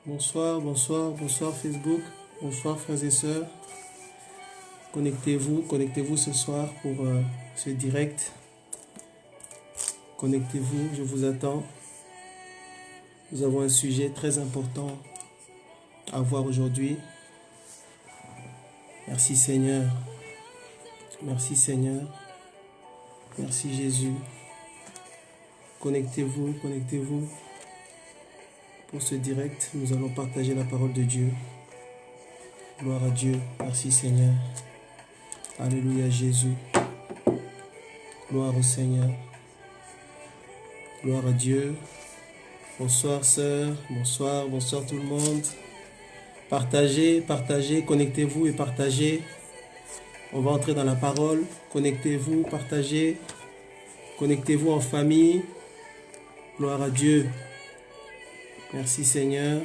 Bonsoir, bonsoir, bonsoir Facebook, bonsoir frères et sœurs. Connectez-vous ce soir pour ce direct. Connectez-vous, je vous attends. Nous avons un sujet très important à voir aujourd'hui. Merci Seigneur. Merci Seigneur. Merci Jésus. Connectez-vous, connectez-vous. Pour ce direct, nous allons partager la parole de Dieu. Gloire à Dieu. Merci Seigneur. Alléluia Jésus. Gloire au Seigneur. Gloire à Dieu. Bonsoir sœurs. Bonsoir, bonsoir tout le monde. Partagez, partagez, connectez-vous et partagez. On va entrer dans la parole. Connectez-vous, partagez. Connectez-vous en famille. Gloire à Dieu. Merci Seigneur.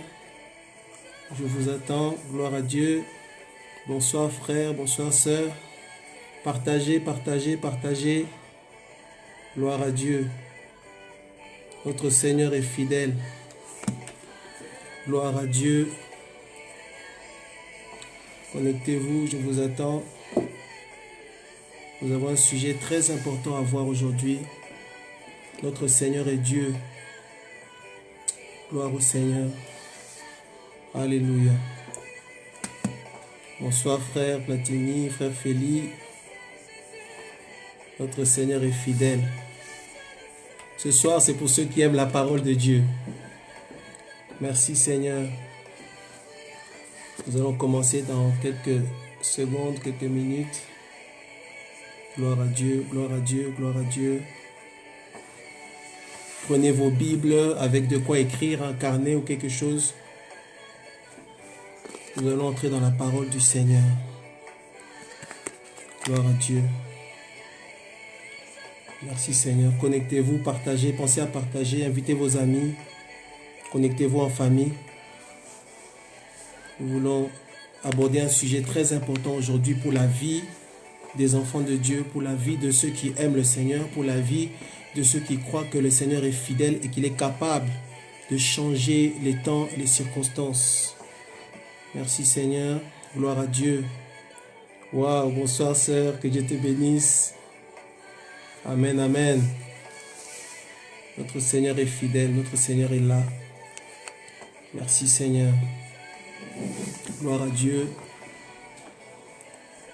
Je vous attends. Gloire à Dieu. Bonsoir frères, bonsoir sœurs. Partagez, partagez, partagez. Gloire à Dieu. Notre Seigneur est fidèle. Gloire à Dieu. Connectez-vous, je vous attends. Nous avons un sujet très important à voir aujourd'hui. Notre Seigneur est Dieu. Gloire au Seigneur. Alléluia. Bonsoir frère Platini, frère Félix. Notre Seigneur est fidèle. Ce soir, c'est pour ceux qui aiment la parole de Dieu. Merci Seigneur. Nous allons commencer dans quelques secondes, quelques minutes. Gloire à Dieu, gloire à Dieu, gloire à Dieu. Prenez vos Bibles avec de quoi écrire, un carnet ou quelque chose. Nous allons entrer dans la parole du Seigneur. Gloire à Dieu. Merci Seigneur. Connectez-vous, partagez, pensez à partager, invitez vos amis. Connectez-vous en famille. Nous voulons aborder un sujet très important aujourd'hui pour la vie des enfants de Dieu, pour la vie de ceux qui aiment le Seigneur, pour la vie de ceux qui croient que le Seigneur est fidèle et qu'il est capable de changer les temps et les circonstances. Merci Seigneur. Gloire à Dieu. Waouh, bonsoir sœur, que Dieu te bénisse. Amen, amen. Notre Seigneur est fidèle, notre Seigneur est là. Merci Seigneur. Gloire à Dieu.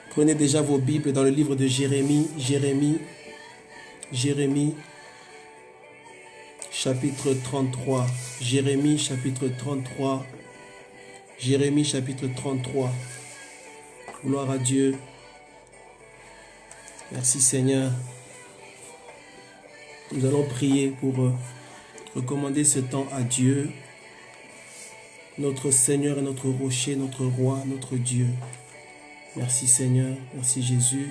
Prenez déjà vos Bibles dans le livre de Jérémie, chapitre 33. Jérémie, chapitre 33. Jérémie, chapitre 33. Gloire à Dieu. Merci Seigneur. Nous allons prier pour recommander ce temps à Dieu, notre Seigneur et notre rocher, notre roi, notre Dieu. Merci Seigneur, merci Jésus.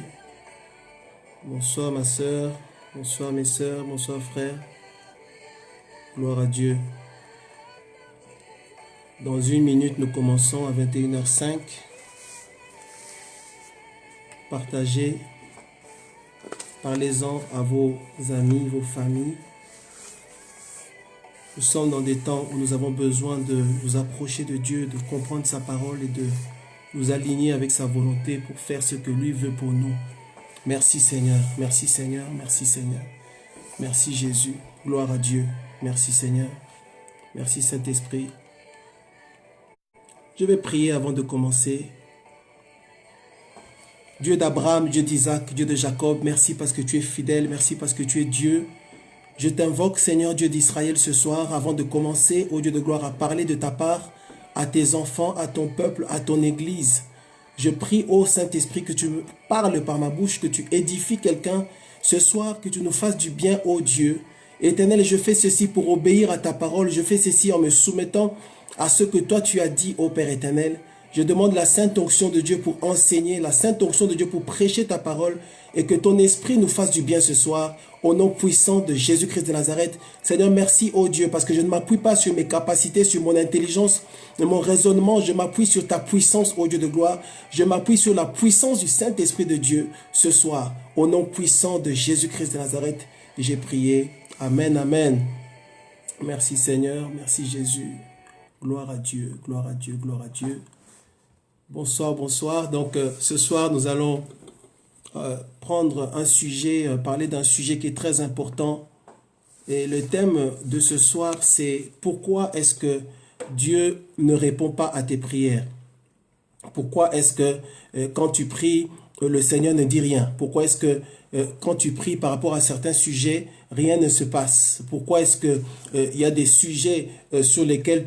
Bonsoir ma sœur, bonsoir mes sœurs, bonsoir frères. Gloire à Dieu. Dans une minute, nous commençons à 21h05. Partagez, parlez-en à vos amis, vos familles. Nous sommes dans des temps où nous avons besoin de nous approcher de Dieu, de comprendre sa parole et de nous aligner avec sa volonté pour faire ce que lui veut pour nous. Merci Seigneur, merci Seigneur, merci Seigneur. Merci Jésus, gloire à Dieu. Merci Seigneur, merci Saint-Esprit. Je vais prier avant de commencer. Dieu d'Abraham, Dieu d'Isaac, Dieu de Jacob, merci parce que tu es fidèle, merci parce que tu es Dieu. Je t'invoque Seigneur Dieu d'Israël ce soir avant de commencer, ô Dieu de gloire, à parler de ta part à tes enfants, à ton peuple, à ton église. Je prie, ô Saint-Esprit, que tu me parles par ma bouche, que tu édifies quelqu'un ce soir, que tu nous fasses du bien, ô Dieu. Éternel, je fais ceci pour obéir à ta parole, je fais ceci en me soumettant à ce que toi tu as dit, ô Père éternel. Je demande la sainte onction de Dieu pour enseigner, la sainte onction de Dieu pour prêcher ta parole et que ton esprit nous fasse du bien ce soir. Au nom puissant de Jésus-Christ de Nazareth. Seigneur, merci, ô Dieu, parce que je ne m'appuie pas sur mes capacités, sur mon intelligence, mon raisonnement. Je m'appuie sur ta puissance, ô Dieu de gloire. Je m'appuie sur la puissance du Saint-Esprit de Dieu ce soir. Au nom puissant de Jésus-Christ de Nazareth, j'ai prié. Amen, amen. Merci Seigneur, merci Jésus. Gloire à Dieu, gloire à Dieu, gloire à Dieu. Bonsoir, bonsoir. Donc, ce soir, nous allons prendre un sujet, parler d'un sujet qui est très important. Et le thème de ce soir, c'est pourquoi est-ce que Dieu ne répond pas à tes prières? Pourquoi est-ce que quand tu pries, le Seigneur ne dit rien? Pourquoi est-ce que quand tu pries par rapport à certains sujets, rien ne se passe? Pourquoi est-ce que il y a des sujets sur lesquels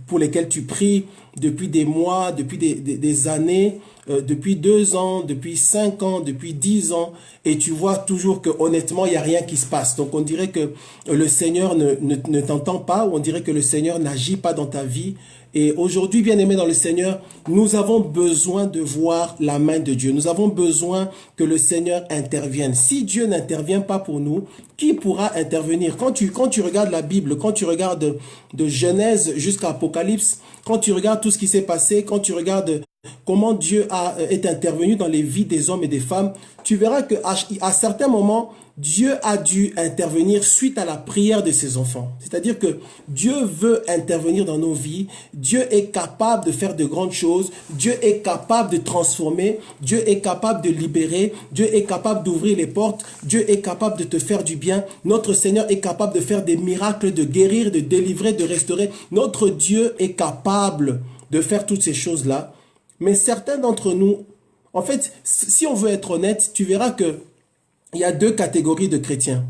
pour lesquels tu pries depuis des mois, depuis des années, depuis 2 ans, depuis 5 ans, depuis 10 ans, et tu vois toujours que honnêtement, il n'y a rien qui se passe. Donc on dirait que le Seigneur ne t'entend pas, ou on dirait que le Seigneur n'agit pas dans ta vie. Et aujourd'hui, bien-aimés dans le Seigneur, nous avons besoin de voir la main de Dieu. Nous avons besoin que le Seigneur intervienne. Si Dieu n'intervient pas pour nous, qui pourra intervenir? Quand tu regardes la Bible, quand tu regardes de Genèse jusqu'à Apocalypse, quand tu regardes tout ce qui s'est passé, quand tu regardes comment Dieu est intervenu dans les vies des hommes et des femmes, tu verras qu'à certains moments, Dieu a dû intervenir suite à la prière de ses enfants. C'est-à-dire que Dieu veut intervenir dans nos vies. Dieu est capable de faire de grandes choses. Dieu est capable de transformer. Dieu est capable de libérer. Dieu est capable d'ouvrir les portes. Dieu est capable de te faire du bien. Notre Seigneur est capable de faire des miracles, de guérir, de délivrer, de restaurer. Notre Dieu est capable de faire toutes ces choses-là. Mais certains d'entre nous, en fait, si on veut être honnête, tu verras que il y a 2 catégories de chrétiens.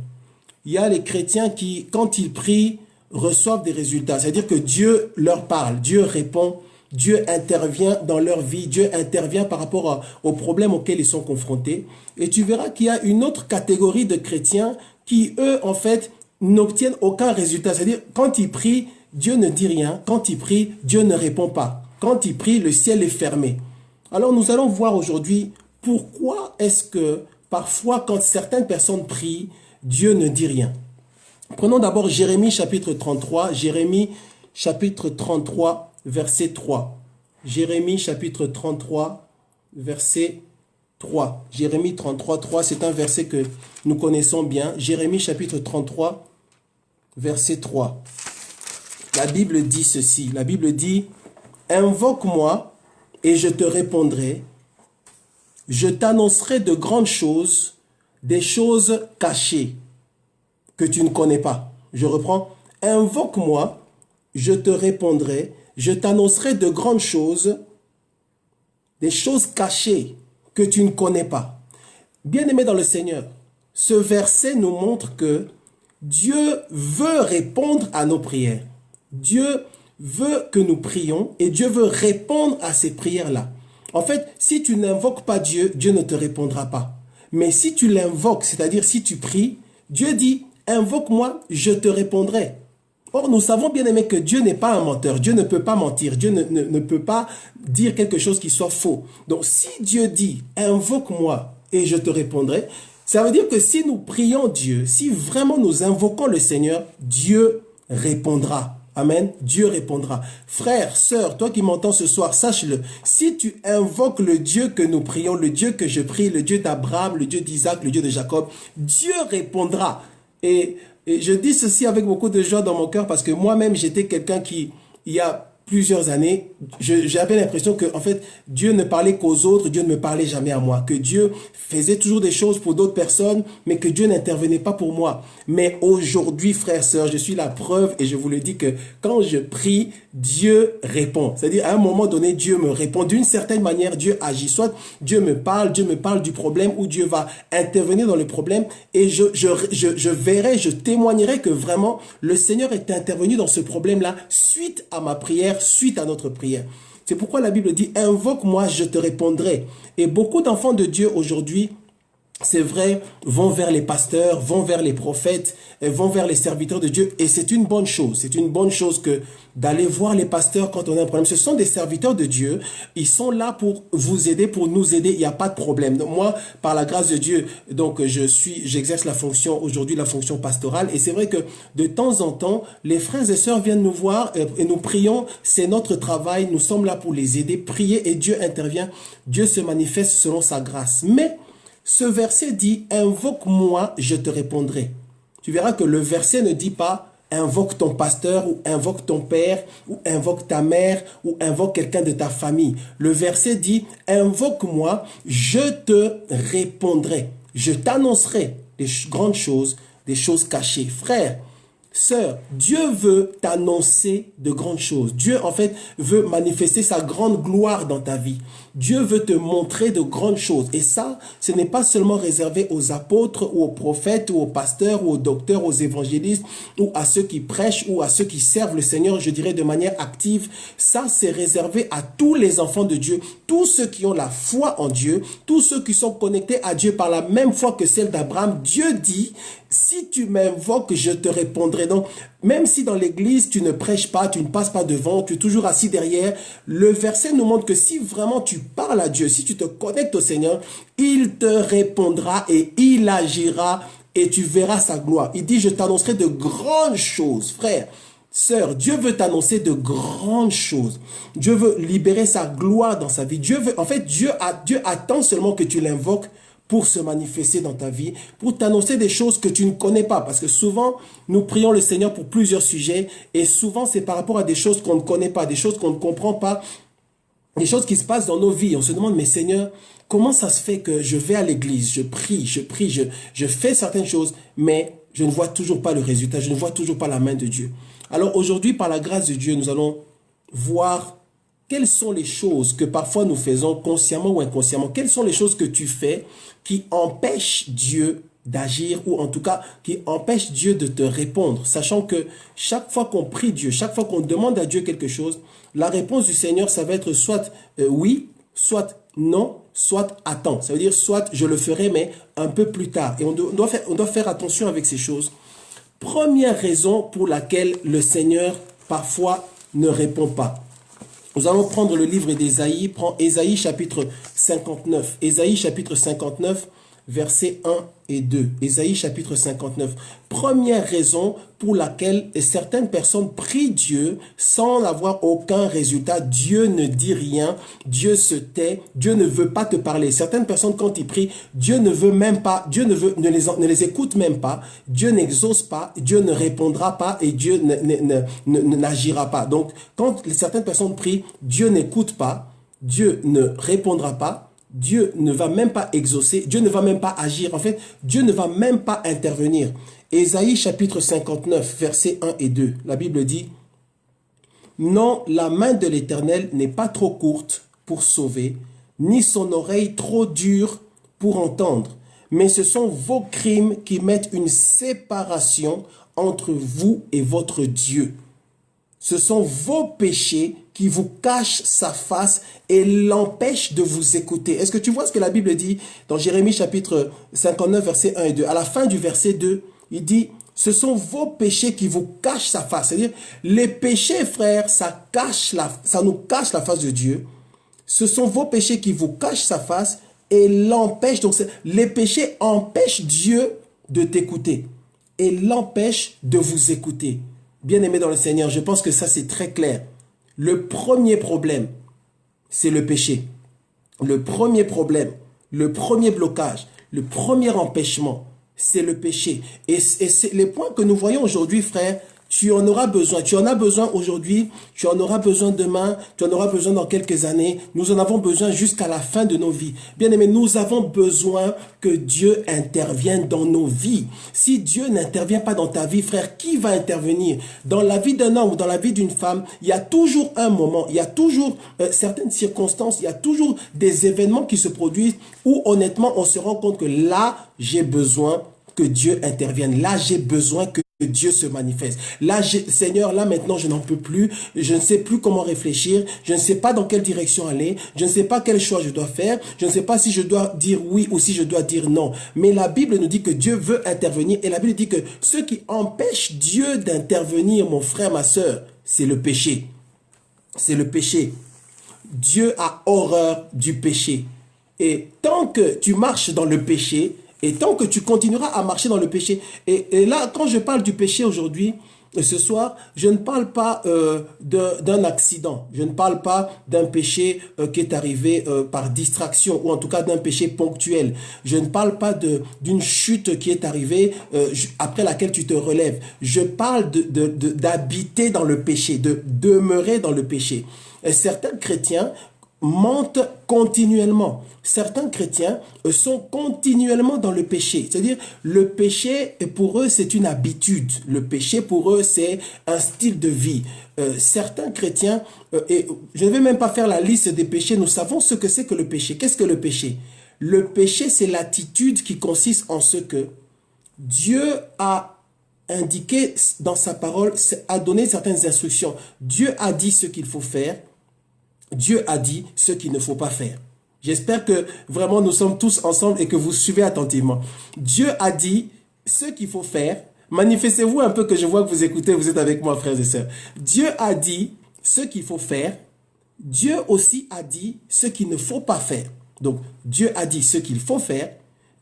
Il y a les chrétiens qui, quand ils prient, reçoivent des résultats. C'est-à-dire que Dieu leur parle, Dieu répond, Dieu intervient dans leur vie, Dieu intervient par rapport aux problèmes auxquels ils sont confrontés. Et tu verras qu'il y a une autre catégorie de chrétiens qui, eux, en fait, n'obtiennent aucun résultat. C'est-à-dire, quand ils prient, Dieu ne dit rien. Quand ils prient, Dieu ne répond pas. Quand ils prient, le ciel est fermé. Alors, nous allons voir aujourd'hui pourquoi est-ce que parfois, quand certaines personnes prient, Dieu ne dit rien. Prenons d'abord Jérémie chapitre 33. Jérémie chapitre 33, verset 3. Jérémie chapitre 33, verset 3. Jérémie 33, 3, c'est un verset que nous connaissons bien. Jérémie chapitre 33, verset 3. La Bible dit ceci. La Bible dit « Invoque-moi et je te répondrai. Je t'annoncerai de grandes choses, des choses cachées que tu ne connais pas. » Je reprends. « Invoque-moi, je te répondrai. Je t'annoncerai de grandes choses, des choses cachées que tu ne connais pas. » Bien-aimés dans le Seigneur, ce verset nous montre que Dieu veut répondre à nos prières. Dieu veut que nous prions et Dieu veut répondre à ces prières-là. En fait, si tu n'invoques pas Dieu, Dieu ne te répondra pas. Mais si tu l'invoques, c'est-à-dire si tu pries, Dieu dit, invoque-moi, je te répondrai. Or, nous savons bien aimé que Dieu n'est pas un menteur. Dieu ne peut pas mentir. Dieu ne peut pas dire quelque chose qui soit faux. Donc, si Dieu dit, invoque-moi et je te répondrai, ça veut dire que si nous prions Dieu, si vraiment nous invoquons le Seigneur, Dieu répondra. Amen. Dieu répondra. Frère, sœur, toi qui m'entends ce soir, sache-le. Si tu invoques le Dieu que nous prions, le Dieu que je prie, le Dieu d'Abraham, le Dieu d'Isaac, le Dieu de Jacob, Dieu répondra. Et je dis ceci avec beaucoup de joie dans mon cœur parce que moi-même, j'étais quelqu'un qui, il y a plusieurs années, j'avais l'impression que en fait Dieu ne parlait qu'aux autres, Dieu ne me parlait jamais à moi, que Dieu faisait toujours des choses pour d'autres personnes, mais que Dieu n'intervenait pas pour moi. Mais aujourd'hui, frères, sœurs, je suis la preuve et je vous le dis que quand je prie, Dieu répond. C'est-à-dire à un moment donné, Dieu me répond. D'une certaine manière, Dieu agit. Soit Dieu me parle du problème ou Dieu va intervenir dans le problème et je verrai, je témoignerai que vraiment le Seigneur est intervenu dans ce problème-là suite à ma prière, suite à notre prière. C'est pourquoi la Bible dit, invoque-moi, je te répondrai. Et beaucoup d'enfants de Dieu aujourd'hui, c'est vrai, vont vers les pasteurs, vont vers les prophètes, vont vers les serviteurs de Dieu. Et c'est une bonne chose. C'est une bonne chose que d'aller voir les pasteurs quand on a un problème. Ce sont des serviteurs de Dieu. Ils sont là pour vous aider, pour nous aider. Il n'y a pas de problème. Donc moi, par la grâce de Dieu, donc j'exerce la fonction, aujourd'hui la fonction pastorale. Et c'est vrai que de temps en temps, les frères et sœurs viennent nous voir et nous prions. C'est notre travail. Nous sommes là pour les aider, prier et Dieu intervient. Dieu se manifeste selon sa grâce. Mais ce verset dit, invoque-moi, je te répondrai. Tu verras que le verset ne dit pas, invoque ton pasteur ou invoque ton père ou invoque ta mère ou invoque quelqu'un de ta famille. Le verset dit, invoque-moi, je te répondrai. Je t'annoncerai des grandes choses, des choses cachées. Frère, sœur, Dieu veut t'annoncer de grandes choses. Dieu, en fait, veut manifester sa grande gloire dans ta vie. Dieu veut te montrer de grandes choses. Et ça, ce n'est pas seulement réservé aux apôtres ou aux prophètes ou aux pasteurs ou aux docteurs, aux évangélistes ou à ceux qui prêchent ou à ceux qui servent le Seigneur, je dirais, de manière active. Ça, c'est réservé à tous les enfants de Dieu, tous ceux qui ont la foi en Dieu, tous ceux qui sont connectés à Dieu par la même foi que celle d'Abraham. Dieu dit, si tu m'invoques, je te répondrai. Donc, même si dans l'église, tu ne prêches pas, tu ne passes pas devant, tu es toujours assis derrière, le verset nous montre que si vraiment tu parles à Dieu, si tu te connectes au Seigneur, il te répondra et il agira et tu verras sa gloire. Il dit, je t'annoncerai de grandes choses, frère. Sœur, Dieu veut t'annoncer de grandes choses. Dieu veut libérer sa gloire dans sa vie. Dieu attend seulement que tu l'invoques pour se manifester dans ta vie, pour t'annoncer des choses que tu ne connais pas. Parce que souvent, nous prions le Seigneur pour plusieurs sujets et souvent, c'est par rapport à des choses qu'on ne connaît pas, des choses qu'on ne comprend pas, des choses qui se passent dans nos vies. On se demande, mais Seigneur, comment ça se fait que je vais à l'église, je prie, je fais certaines choses, mais je ne vois toujours pas le résultat, je ne vois toujours pas la main de Dieu. Alors aujourd'hui, par la grâce de Dieu, nous allons voir quelles sont les choses que parfois nous faisons consciemment ou inconsciemment. Quelles sont les choses que tu fais qui empêchent Dieu d'agir ou en tout cas qui empêchent Dieu de te répondre. Sachant que chaque fois qu'on prie Dieu, chaque fois qu'on demande à Dieu quelque chose, la réponse du Seigneur, ça va être soit oui, soit non, soit attends. Ça veut dire soit je le ferai mais un peu plus tard. Et on doit faire attention avec ces choses. Première raison pour laquelle le Seigneur parfois ne répond pas. Nous allons prendre le livre d'Ésaïe, prends Ésaïe chapitre 59. Ésaïe chapitre 59, versets 1 et 2. Ésaïe chapitre 59. Première raison pour laquelle certaines personnes prient Dieu sans avoir aucun résultat. Dieu ne dit rien, Dieu se tait, Dieu ne veut pas te parler. Certaines personnes, quand ils prient, Dieu ne veut même pas, Dieu ne les écoute même pas, Dieu n'exauce pas, Dieu ne répondra pas et Dieu n'agira pas. Donc, quand certaines personnes prient, Dieu n'écoute pas, Dieu ne répondra pas, Dieu ne va même pas exaucer, Dieu ne va même pas agir. En fait, Dieu ne va même pas intervenir. Ésaïe chapitre 59, versets 1 et 2, la Bible dit, « Non, la main de l'Éternel n'est pas trop courte pour sauver, ni son oreille trop dure pour entendre. Mais ce sont vos crimes qui mettent une séparation entre vous et votre Dieu. Ce sont vos péchés qui vous cachent sa face et l'empêchent de vous écouter. » Est-ce que tu vois ce que la Bible dit dans Jérémie chapitre 59, versets 1 et 2? À la fin du verset 2, il dit, ce sont vos péchés qui vous cachent sa face. C'est-à-dire, les péchés, frères, ça nous cache la face de Dieu. Ce sont vos péchés qui vous cachent sa face et l'empêchent. Donc, les péchés empêchent Dieu de t'écouter et l'empêchent de vous écouter. Bien-aimés dans le Seigneur, je pense que ça, c'est très clair. Le premier problème, c'est le péché. Le premier problème, le premier blocage, le premier empêchement, c'est le péché. Et c'est les points que nous voyons aujourd'hui, frères. Tu en auras besoin. Tu en as besoin aujourd'hui, tu en auras besoin demain, tu en auras besoin dans quelques années. Nous en avons besoin jusqu'à la fin de nos vies. Bien aimé, nous avons besoin que Dieu intervienne dans nos vies. Si Dieu n'intervient pas dans ta vie, frère, qui va intervenir? Dans la vie d'un homme ou dans la vie d'une femme, il y a toujours un moment, il y a toujours certaines circonstances, il y a toujours des événements qui se produisent où honnêtement on se rend compte que là, j'ai besoin que Dieu intervienne. Là, j'ai besoin que Dieu se manifeste. Là, Seigneur, là maintenant, je n'en peux plus. Je ne sais plus comment réfléchir. Je ne sais pas dans quelle direction aller. Je ne sais pas quel choix je dois faire. Je ne sais pas si je dois dire oui ou si je dois dire non. Mais la Bible nous dit que Dieu veut intervenir. Et la Bible dit que ce qui empêche Dieu d'intervenir, mon frère, ma soeur, c'est le péché. C'est le péché. Dieu a horreur du péché. Et tant que tu marches dans le péché, et tant que tu continueras à marcher dans le péché, et là, quand je parle du péché aujourd'hui, ce soir, je ne parle pas d'un accident. Je ne parle pas d'un péché qui est arrivé par distraction ou en tout cas d'un péché ponctuel. Je ne parle pas d'une chute qui est arrivée après laquelle tu te relèves. Je parle d'habiter dans le péché, de demeurer dans le péché. Et certains chrétiens mentent continuellement. Certains chrétiens sont continuellement dans le péché. C'est-à-dire, le péché, pour eux, c'est une habitude. Le péché, pour eux, c'est un style de vie. Certains chrétiens, et je ne vais même pas faire la liste des péchés, nous savons ce que c'est que le péché. Qu'est-ce que le péché? Le péché, c'est l'attitude qui consiste en ce que Dieu a indiqué dans sa parole, a donné certaines instructions. Dieu a dit ce qu'il faut faire. Dieu a dit ce qu'il ne faut pas faire. J'espère que vraiment nous sommes tous ensemble et que vous suivez attentivement. Dieu a dit ce qu'il faut faire. Manifestez-vous un peu que je vois que vous écoutez, vous êtes avec moi, frères et sœurs. Dieu a dit ce qu'il faut faire. Dieu aussi a dit ce qu'il ne faut pas faire. Donc, Dieu a dit ce qu'il faut faire.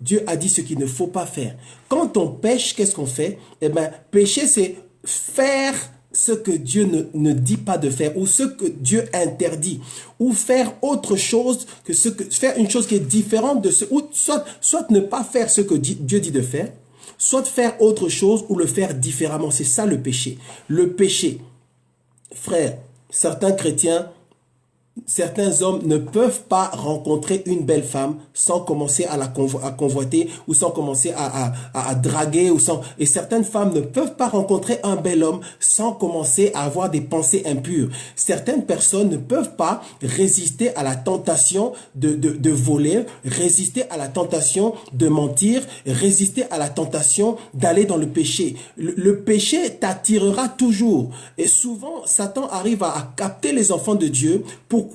Dieu a dit ce qu'il ne faut pas faire. Quand on pêche, qu'est-ce qu'on fait? Eh bien, pécher, c'est faire ce que Dieu ne dit pas de faire ou ce que Dieu interdit ou faire autre chose que faire une chose qui est différente de ce ou soit ne pas faire ce que Dieu dit de faire, soit faire autre chose ou le faire différemment. C'est ça le péché. Le péché, frère, certains chrétiens, certains hommes ne peuvent pas rencontrer une belle femme sans commencer à la convoiter ou sans commencer à draguer et certaines femmes ne peuvent pas rencontrer un bel homme sans commencer à avoir des pensées impures. Certaines personnes ne peuvent pas résister à la tentation de voler, résister à la tentation de mentir, résister à la tentation d'aller dans le péché. Le péché t'attirera toujours et souvent Satan arrive à capter les enfants de Dieu. Pourquoi?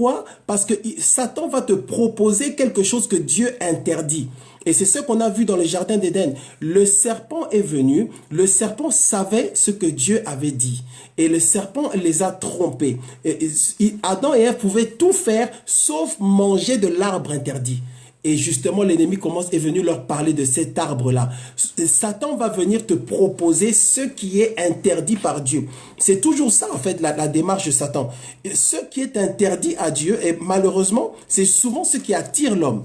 Parce que Satan va te proposer quelque chose que Dieu interdit. Et c'est ce qu'on a vu dans le jardin d'Éden. Le serpent est venu, le serpent savait ce que Dieu avait dit. Et le serpent les a trompés. Adam et Ève pouvaient tout faire sauf manger de l'arbre interdit. Et justement, l'ennemi est venu leur parler de cet arbre-là. Satan va venir te proposer ce qui est interdit par Dieu. C'est toujours ça, en fait, la démarche de Satan. Ce qui est interdit à Dieu, et malheureusement, c'est souvent ce qui attire l'homme.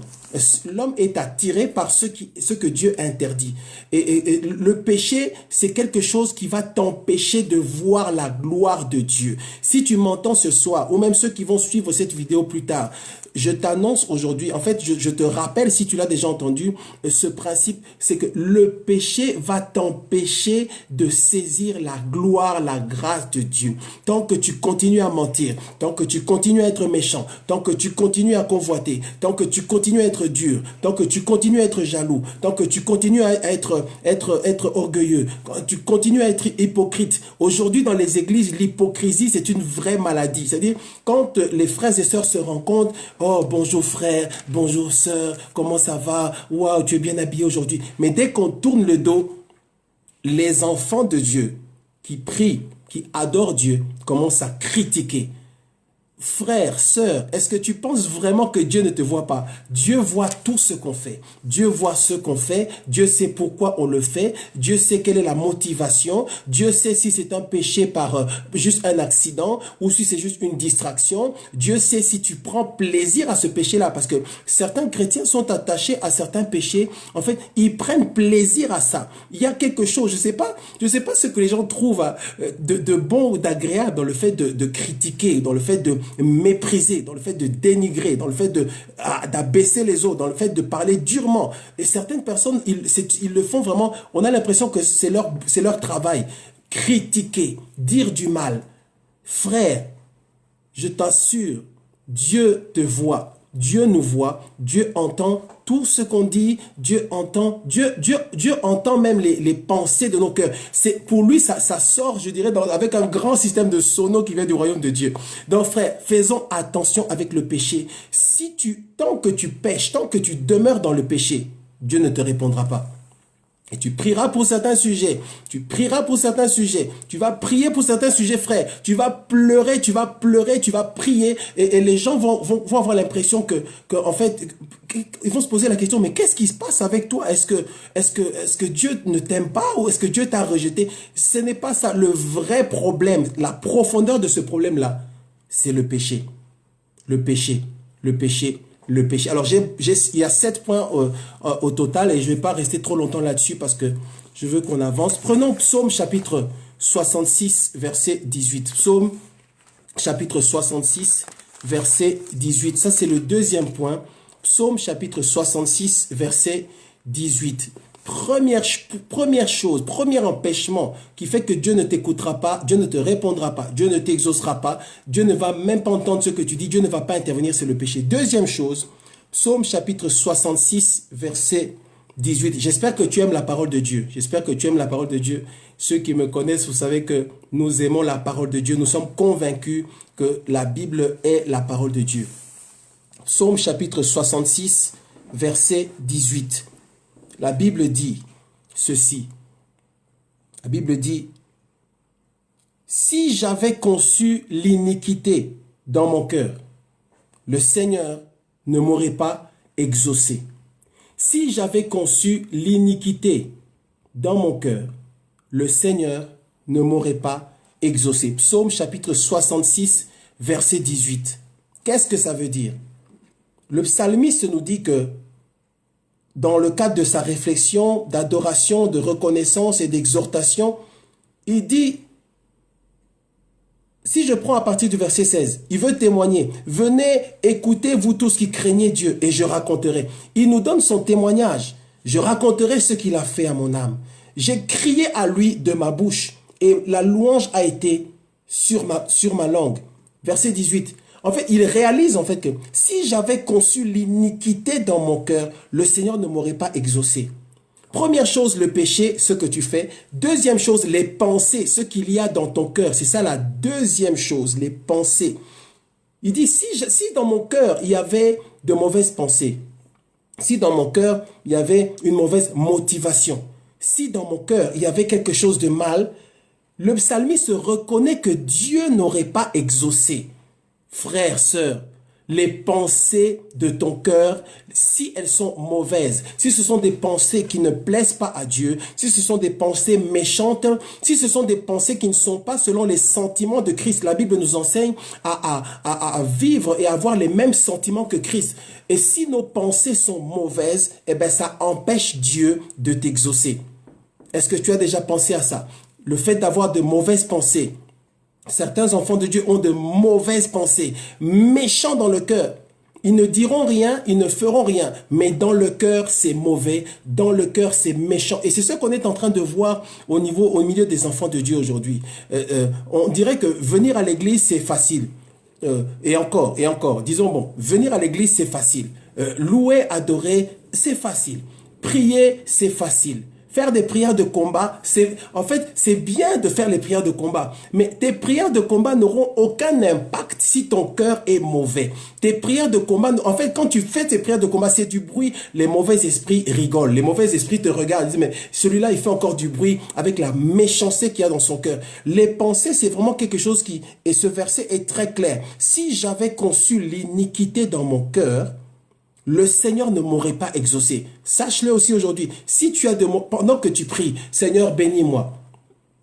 L'homme est attiré par ce que Dieu interdit. Et le péché, c'est quelque chose qui va t'empêcher de voir la gloire de Dieu. Si tu m'entends ce soir, ou même ceux qui vont suivre cette vidéo plus tard, je t'annonce aujourd'hui, en fait, je te rappelle, si tu l'as déjà entendu, ce principe, c'est que le péché va t'empêcher de saisir la gloire, la grâce de Dieu. Tant que tu continues à mentir, tant que tu continues à être méchant, tant que tu continues à convoiter, tant que tu continues à être dur, tant que tu continues à être jaloux, tant que tu continues à être orgueilleux, quand tu continues à être hypocrite. Aujourd'hui, dans les églises, l'hypocrisie, c'est une vraie maladie. C'est-à-dire, quand les frères et sœurs se rencontrent, oh, bonjour frère, bonjour sœur, comment ça va? Waouh, tu es bien habillé aujourd'hui. Mais dès qu'on tourne le dos, les enfants de Dieu qui prient, qui adorent Dieu, commencent à critiquer. Frère, sœur, est-ce que tu penses vraiment que Dieu ne te voit pas? Dieu voit tout ce qu'on fait. Dieu voit ce qu'on fait. Dieu sait pourquoi on le fait. Dieu sait quelle est la motivation. Dieu sait si c'est un péché par juste un accident ou si c'est juste une distraction. Dieu sait si tu prends plaisir à ce péché-là parce que certains chrétiens sont attachés à certains péchés. En fait, ils prennent plaisir à ça. Il y a quelque chose, je sais pas ce que les gens trouvent de bon ou d'agréable dans le fait de critiquer, dans le fait de mépriser, dans le fait de dénigrer, dans le fait d'abaisser les autres, dans le fait de parler durement. Et certaines personnes, ils le font vraiment, on a l'impression que c'est leur travail. Critiquer, dire du mal. Frère, je t'assure, Dieu te voit. Dieu nous voit, Dieu entend tout ce qu'on dit, Dieu entend même les pensées de nos cœurs. Pour lui, ça sort, je dirais, avec un grand système de sonos qui vient du royaume de Dieu. Donc frère, faisons attention avec le péché. Tant que tu pêches, tant que tu demeures dans le péché, Dieu ne te répondra pas. Et tu prieras pour certains sujets, tu prieras pour certains sujets, tu vas prier pour certains sujets, frère, tu vas pleurer, tu vas prier, et les gens vont avoir l'impression que en fait, ils vont se poser la question, mais qu'est-ce qui se passe avec toi? Est-ce que Dieu ne t'aime pas ou est-ce que Dieu t'a rejeté? Ce n'est pas ça. Le vrai problème, la profondeur de ce problème-là, c'est le péché. Le péché, le péché, le péché. Alors, il y a 7 points au total et je ne vais pas rester trop longtemps là-dessus parce que je veux qu'on avance. Prenons Psaume chapitre 66, verset 18. Psaume chapitre 66, verset 18. Ça, c'est le deuxième point. Psaume chapitre 66, verset 18. Première chose, premier empêchement qui fait que Dieu ne t'écoutera pas, Dieu ne te répondra pas, Dieu ne t'exaucera pas, Dieu ne va même pas entendre ce que tu dis, Dieu ne va pas intervenir, c'est le péché. Deuxième chose, Psaume chapitre 66, verset 18. J'espère que tu aimes la parole de Dieu. J'espère que tu aimes la parole de Dieu. Ceux qui me connaissent, vous savez que nous aimons la parole de Dieu. Nous sommes convaincus que la Bible est la parole de Dieu. Psaume chapitre 66, verset 18. La Bible dit ceci. La Bible dit, « Si j'avais conçu l'iniquité dans mon cœur, le Seigneur ne m'aurait pas exaucé. Si j'avais conçu l'iniquité dans mon cœur, le Seigneur ne m'aurait pas exaucé. » Psaume chapitre 66, verset 18. Qu'est-ce que ça veut dire? Le psalmiste nous dit que dans le cadre de sa réflexion, d'adoration, de reconnaissance et d'exhortation, il dit, si je prends à partir du verset 16, il veut témoigner. Venez, écoutez, vous tous qui craignez Dieu, et je raconterai. Il nous donne son témoignage. Je raconterai ce qu'il a fait à mon âme. J'ai crié à lui de ma bouche, et la louange a été sur ma langue. Verset 18. En fait, il réalise en fait que si j'avais conçu l'iniquité dans mon cœur, le Seigneur ne m'aurait pas exaucé. Première chose, le péché, ce que tu fais. Deuxième chose, les pensées, ce qu'il y a dans ton cœur. C'est ça la deuxième chose, les pensées. Il dit, si dans mon cœur, il y avait de mauvaises pensées, si dans mon cœur, il y avait une mauvaise motivation, si dans mon cœur, il y avait quelque chose de mal, le psalmiste reconnaît que Dieu n'aurait pas exaucé. Frères, sœurs, les pensées de ton cœur, si elles sont mauvaises, si ce sont des pensées qui ne plaisent pas à Dieu, si ce sont des pensées méchantes, si ce sont des pensées qui ne sont pas selon les sentiments de Christ, la Bible nous enseigne à vivre et à avoir les mêmes sentiments que Christ. Et si nos pensées sont mauvaises, eh bien ça empêche Dieu de t'exaucer. Est-ce que tu as déjà pensé à ça? Le fait d'avoir de mauvaises pensées. Certains enfants de Dieu ont de mauvaises pensées, méchants dans le cœur. Ils ne diront rien, ils ne feront rien, mais dans le cœur, c'est mauvais, dans le cœur, c'est méchant. Et c'est ce qu'on est en train de voir au milieu des enfants de Dieu aujourd'hui. On dirait que venir à l'église, c'est facile. Et encore, disons bon, venir à l'église, c'est facile. Louer, adorer, c'est facile. Prier, c'est facile. Faire des prières de combat, en fait, c'est bien de faire les prières de combat. Mais tes prières de combat n'auront aucun impact si ton cœur est mauvais. Tes prières de combat, en fait, quand tu fais tes prières de combat, c'est du bruit. Les mauvais esprits rigolent. Les mauvais esprits te regardent. Ils disent, mais celui-là, il fait encore du bruit avec la méchanceté qu'il y a dans son cœur. Les pensées, c'est vraiment quelque chose qui... Et ce verset est très clair. Si j'avais conçu l'iniquité dans mon cœur, le Seigneur ne m'aurait pas exaucé. Sache-le aussi aujourd'hui. Si tu as pendant que tu pries, Seigneur, bénis-moi.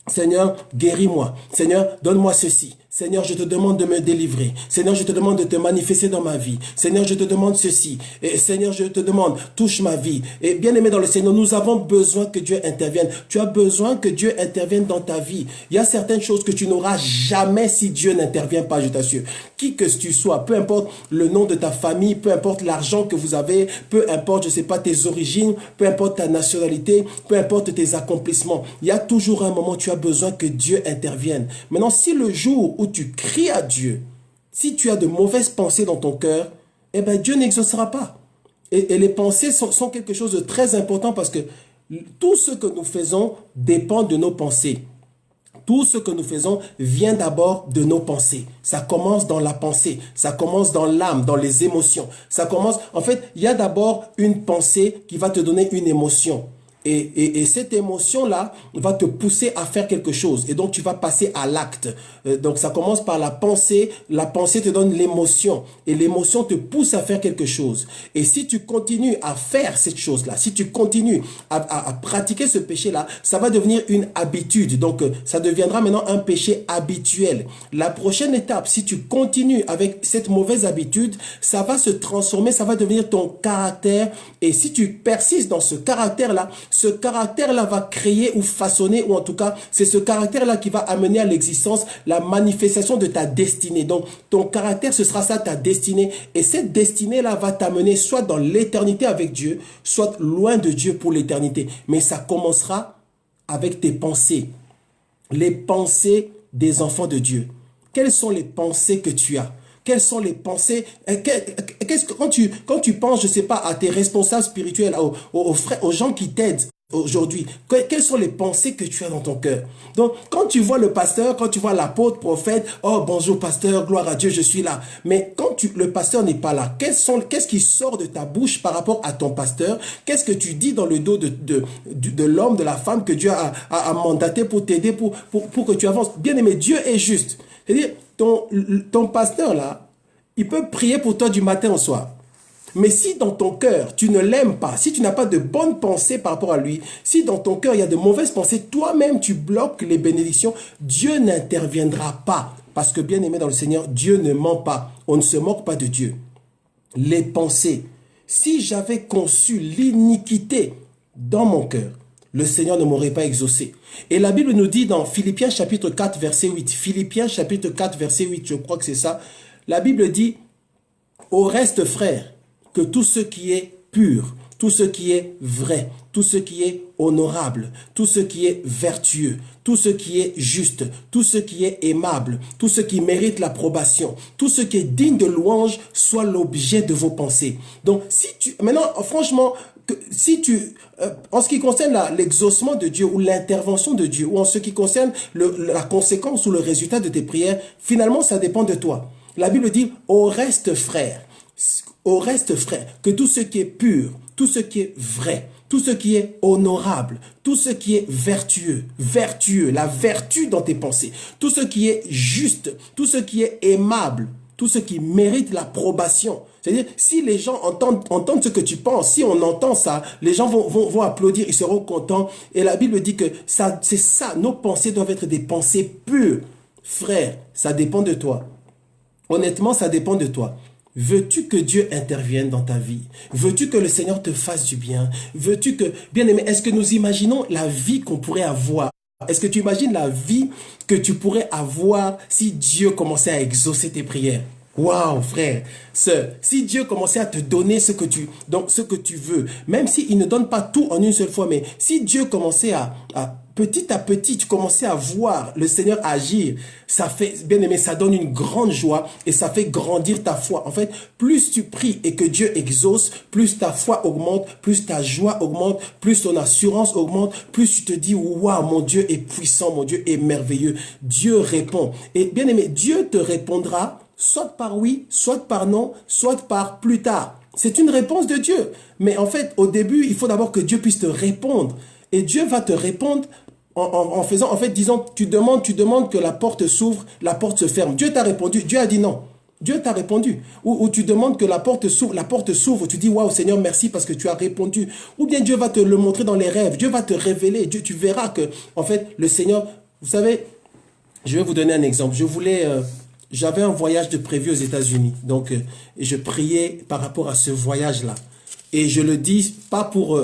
Seigneur, guéris-moi. Seigneur, donne-moi ceci. Seigneur, je te demande de me délivrer. Seigneur, je te demande de te manifester dans ma vie. Seigneur, je te demande ceci. Et Seigneur, je te demande, touche ma vie. Et bien aimé dans le Seigneur, nous avons besoin que Dieu intervienne. Tu as besoin que Dieu intervienne dans ta vie. Il y a certaines choses que tu n'auras jamais si Dieu n'intervient pas, je t'assure. Qui que tu sois, peu importe le nom de ta famille, peu importe l'argent que vous avez, peu importe, je sais pas, tes origines, peu importe ta nationalité, peu importe tes accomplissements. Il y a toujours un moment où tu as besoin que Dieu intervienne. Maintenant, si le jour où tu cries à Dieu, si tu as de mauvaises pensées dans ton cœur, eh bien Dieu n'exaucera pas. Et les pensées sont quelque chose de très important parce que tout ce que nous faisons dépend de nos pensées. Tout ce que nous faisons vient d'abord de nos pensées. Ça commence dans la pensée, ça commence dans l'âme, dans les émotions. Ça commence, en fait, il y a d'abord une pensée qui va te donner une émotion. Et cette émotion-là va te pousser à faire quelque chose. Et donc, tu vas passer à l'acte. Donc, ça commence par la pensée. La pensée te donne l'émotion. Et l'émotion te pousse à faire quelque chose. Et si tu continues à faire cette chose-là, si tu continues à pratiquer ce péché-là, ça va devenir une habitude. Donc, ça deviendra maintenant un péché habituel. La prochaine étape, si tu continues avec cette mauvaise habitude, ça va se transformer, ça va devenir ton caractère. Et si tu persistes dans ce caractère-là va créer ou façonner, ou en tout cas, c'est ce caractère-là qui va amener à l'existence la manifestation de ta destinée. Donc, ton caractère, ce sera ça, ta destinée. Et cette destinée-là va t'amener soit dans l'éternité avec Dieu, soit loin de Dieu pour l'éternité. Mais ça commencera avec tes pensées. Les pensées des enfants de Dieu. Quelles sont les pensées que tu as? Quelles sont les pensées? Quand tu penses, je ne sais pas, à tes responsables spirituels, aux frères, aux gens qui t'aident aujourd'hui, quelles sont les pensées que tu as dans ton cœur? Donc, quand tu vois le pasteur, quand tu vois l'apôtre, prophète, oh bonjour pasteur, gloire à Dieu, je suis là. Mais quand le pasteur n'est pas là, qu'est-ce qui sort de ta bouche par rapport à ton pasteur? Qu'est-ce que tu dis dans le dos de l'homme, de la femme que Dieu a mandaté pour t'aider, pour que tu avances? Bien aimé, Dieu est juste. C'est-à-dire, ton pasteur là, il peut prier pour toi du matin au soir. Mais si dans ton cœur, tu ne l'aimes pas, si tu n'as pas de bonnes pensées par rapport à lui, si dans ton cœur, il y a de mauvaises pensées, toi-même, tu bloques les bénédictions, Dieu n'interviendra pas. Parce que, bien aimé dans le Seigneur, Dieu ne ment pas. On ne se moque pas de Dieu. Les pensées. Si j'avais conçu l'iniquité dans mon cœur, le Seigneur ne m'aurait pas exaucé. Et la Bible nous dit dans Philippiens chapitre 4, verset 8, Philippiens chapitre 4, verset 8, je crois que c'est ça, la Bible dit, au reste, frères, que tout ce qui est pur, tout ce qui est vrai, tout ce qui est honorable, tout ce qui est vertueux, tout ce qui est juste, tout ce qui est aimable, tout ce qui mérite l'approbation, tout ce qui est digne de louange soit l'objet de vos pensées. Donc, maintenant, franchement, en ce qui concerne l'exaucement de Dieu ou l'intervention de Dieu, ou en ce qui concerne la conséquence ou le résultat de tes prières, finalement, ça dépend de toi. La Bible dit, au reste, frères, que tout ce qui est pur, tout ce qui est vrai, tout ce qui est honorable, tout ce qui est vertueux, la vertu dans tes pensées, tout ce qui est juste, tout ce qui est aimable, tout ce qui mérite l'approbation. C'est-à-dire, si les gens entendent ce que tu penses, si on entend ça, les gens vont applaudir, ils seront contents. Et la Bible dit que c'est ça, nos pensées doivent être des pensées pures. Frère, ça dépend de toi. Honnêtement, ça dépend de toi. Veux-tu que Dieu intervienne dans ta vie? Veux-tu que le Seigneur te fasse du bien? Veux-tu que, bien aimé, est-ce que nous imaginons la vie qu'on pourrait avoir? Est-ce que tu imagines la vie que tu pourrais avoir si Dieu commençait à exaucer tes prières? Waouh, frère, sœur, si Dieu commençait à te donner ce que tu veux, même s'il ne donne pas tout en une seule fois, mais si Dieu commençait petit à petit, tu commençais à voir le Seigneur agir, ça fait, bien aimé, ça donne une grande joie et ça fait grandir ta foi. En fait, plus tu pries et que Dieu exauce, plus ta foi augmente, plus ta joie augmente, plus ton assurance augmente, plus tu te dis, waouh, mon Dieu est puissant, mon Dieu est merveilleux. Dieu répond. Et bien aimé, Dieu te répondra soit par oui, soit par non, soit par plus tard. C'est une réponse de Dieu. Mais en fait, au début, il faut d'abord que Dieu puisse te répondre. Et Dieu va te répondre en faisant, en fait, disons, tu demandes que la porte s'ouvre, la porte se ferme. Dieu t'a répondu, Dieu a dit non. Dieu t'a répondu. Ou tu demandes que la porte s'ouvre, tu dis, waouh Seigneur, merci parce que tu as répondu. Ou bien Dieu va te le montrer dans les rêves, Dieu va te révéler, tu verras que, en fait, le Seigneur, vous savez, je vais vous donner un exemple. J'avais un voyage de prévu aux États-Unis, donc je priais par rapport à ce voyage-là. Et je le dis pas pour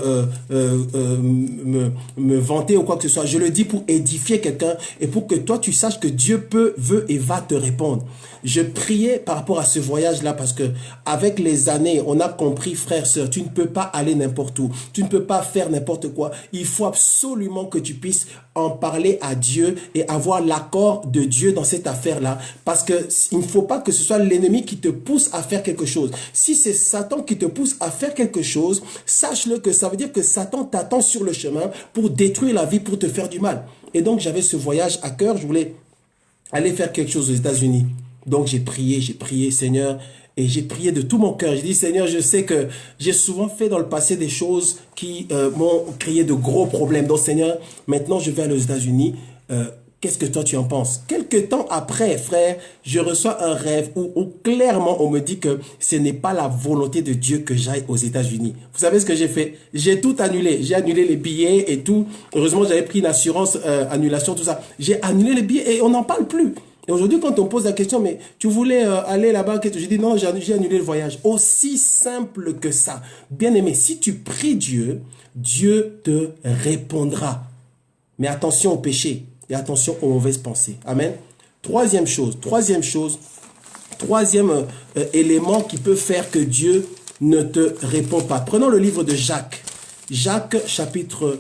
me vanter ou quoi que ce soit. Je le dis pour édifier quelqu'un et pour que toi, tu saches que Dieu peut, veut et va te répondre. Je priais par rapport à ce voyage-là parce que avec les années, on a compris, frère, sœur, tu ne peux pas aller n'importe où. Tu ne peux pas faire n'importe quoi. Il faut absolument que tu puisses en parler à Dieu et avoir l'accord de Dieu dans cette affaire-là. Parce que il ne faut pas que ce soit l'ennemi qui te pousse à faire quelque chose. Si c'est Satan qui te pousse à faire quelque chose, sache-le que ça veut dire que Satan t'attend sur le chemin pour détruire la vie, pour te faire du mal. Et donc, j'avais ce voyage à cœur. Je voulais aller faire quelque chose aux États-Unis. Donc, j'ai prié, Seigneur, Et j'ai prié de tout mon cœur. J'ai dit, Seigneur, je sais que j'ai souvent fait dans le passé des choses qui m'ont créé de gros problèmes. Donc, Seigneur, maintenant, je vais aller aux États-Unis. Qu'est-ce que toi, tu en penses? Quelques temps après, frère, je reçois un rêve où clairement, on me dit que ce n'est pas la volonté de Dieu que j'aille aux États-Unis. Vous savez ce que j'ai fait? J'ai tout annulé. J'ai annulé les billets et tout. Heureusement, j'avais pris une assurance, annulation, tout ça. J'ai annulé les billets et on n'en parle plus. Et aujourd'hui, quand on pose la question, mais tu voulais aller là-bas, j'ai dit non, j'ai annulé le voyage. Aussi simple que ça. Bien aimé, si tu pries Dieu, Dieu te répondra. Mais attention au péché et attention aux mauvaises pensées. Amen. Troisième élément qui peut faire que Dieu ne te répond pas. Prenons le livre de Jacques. Jacques chapitre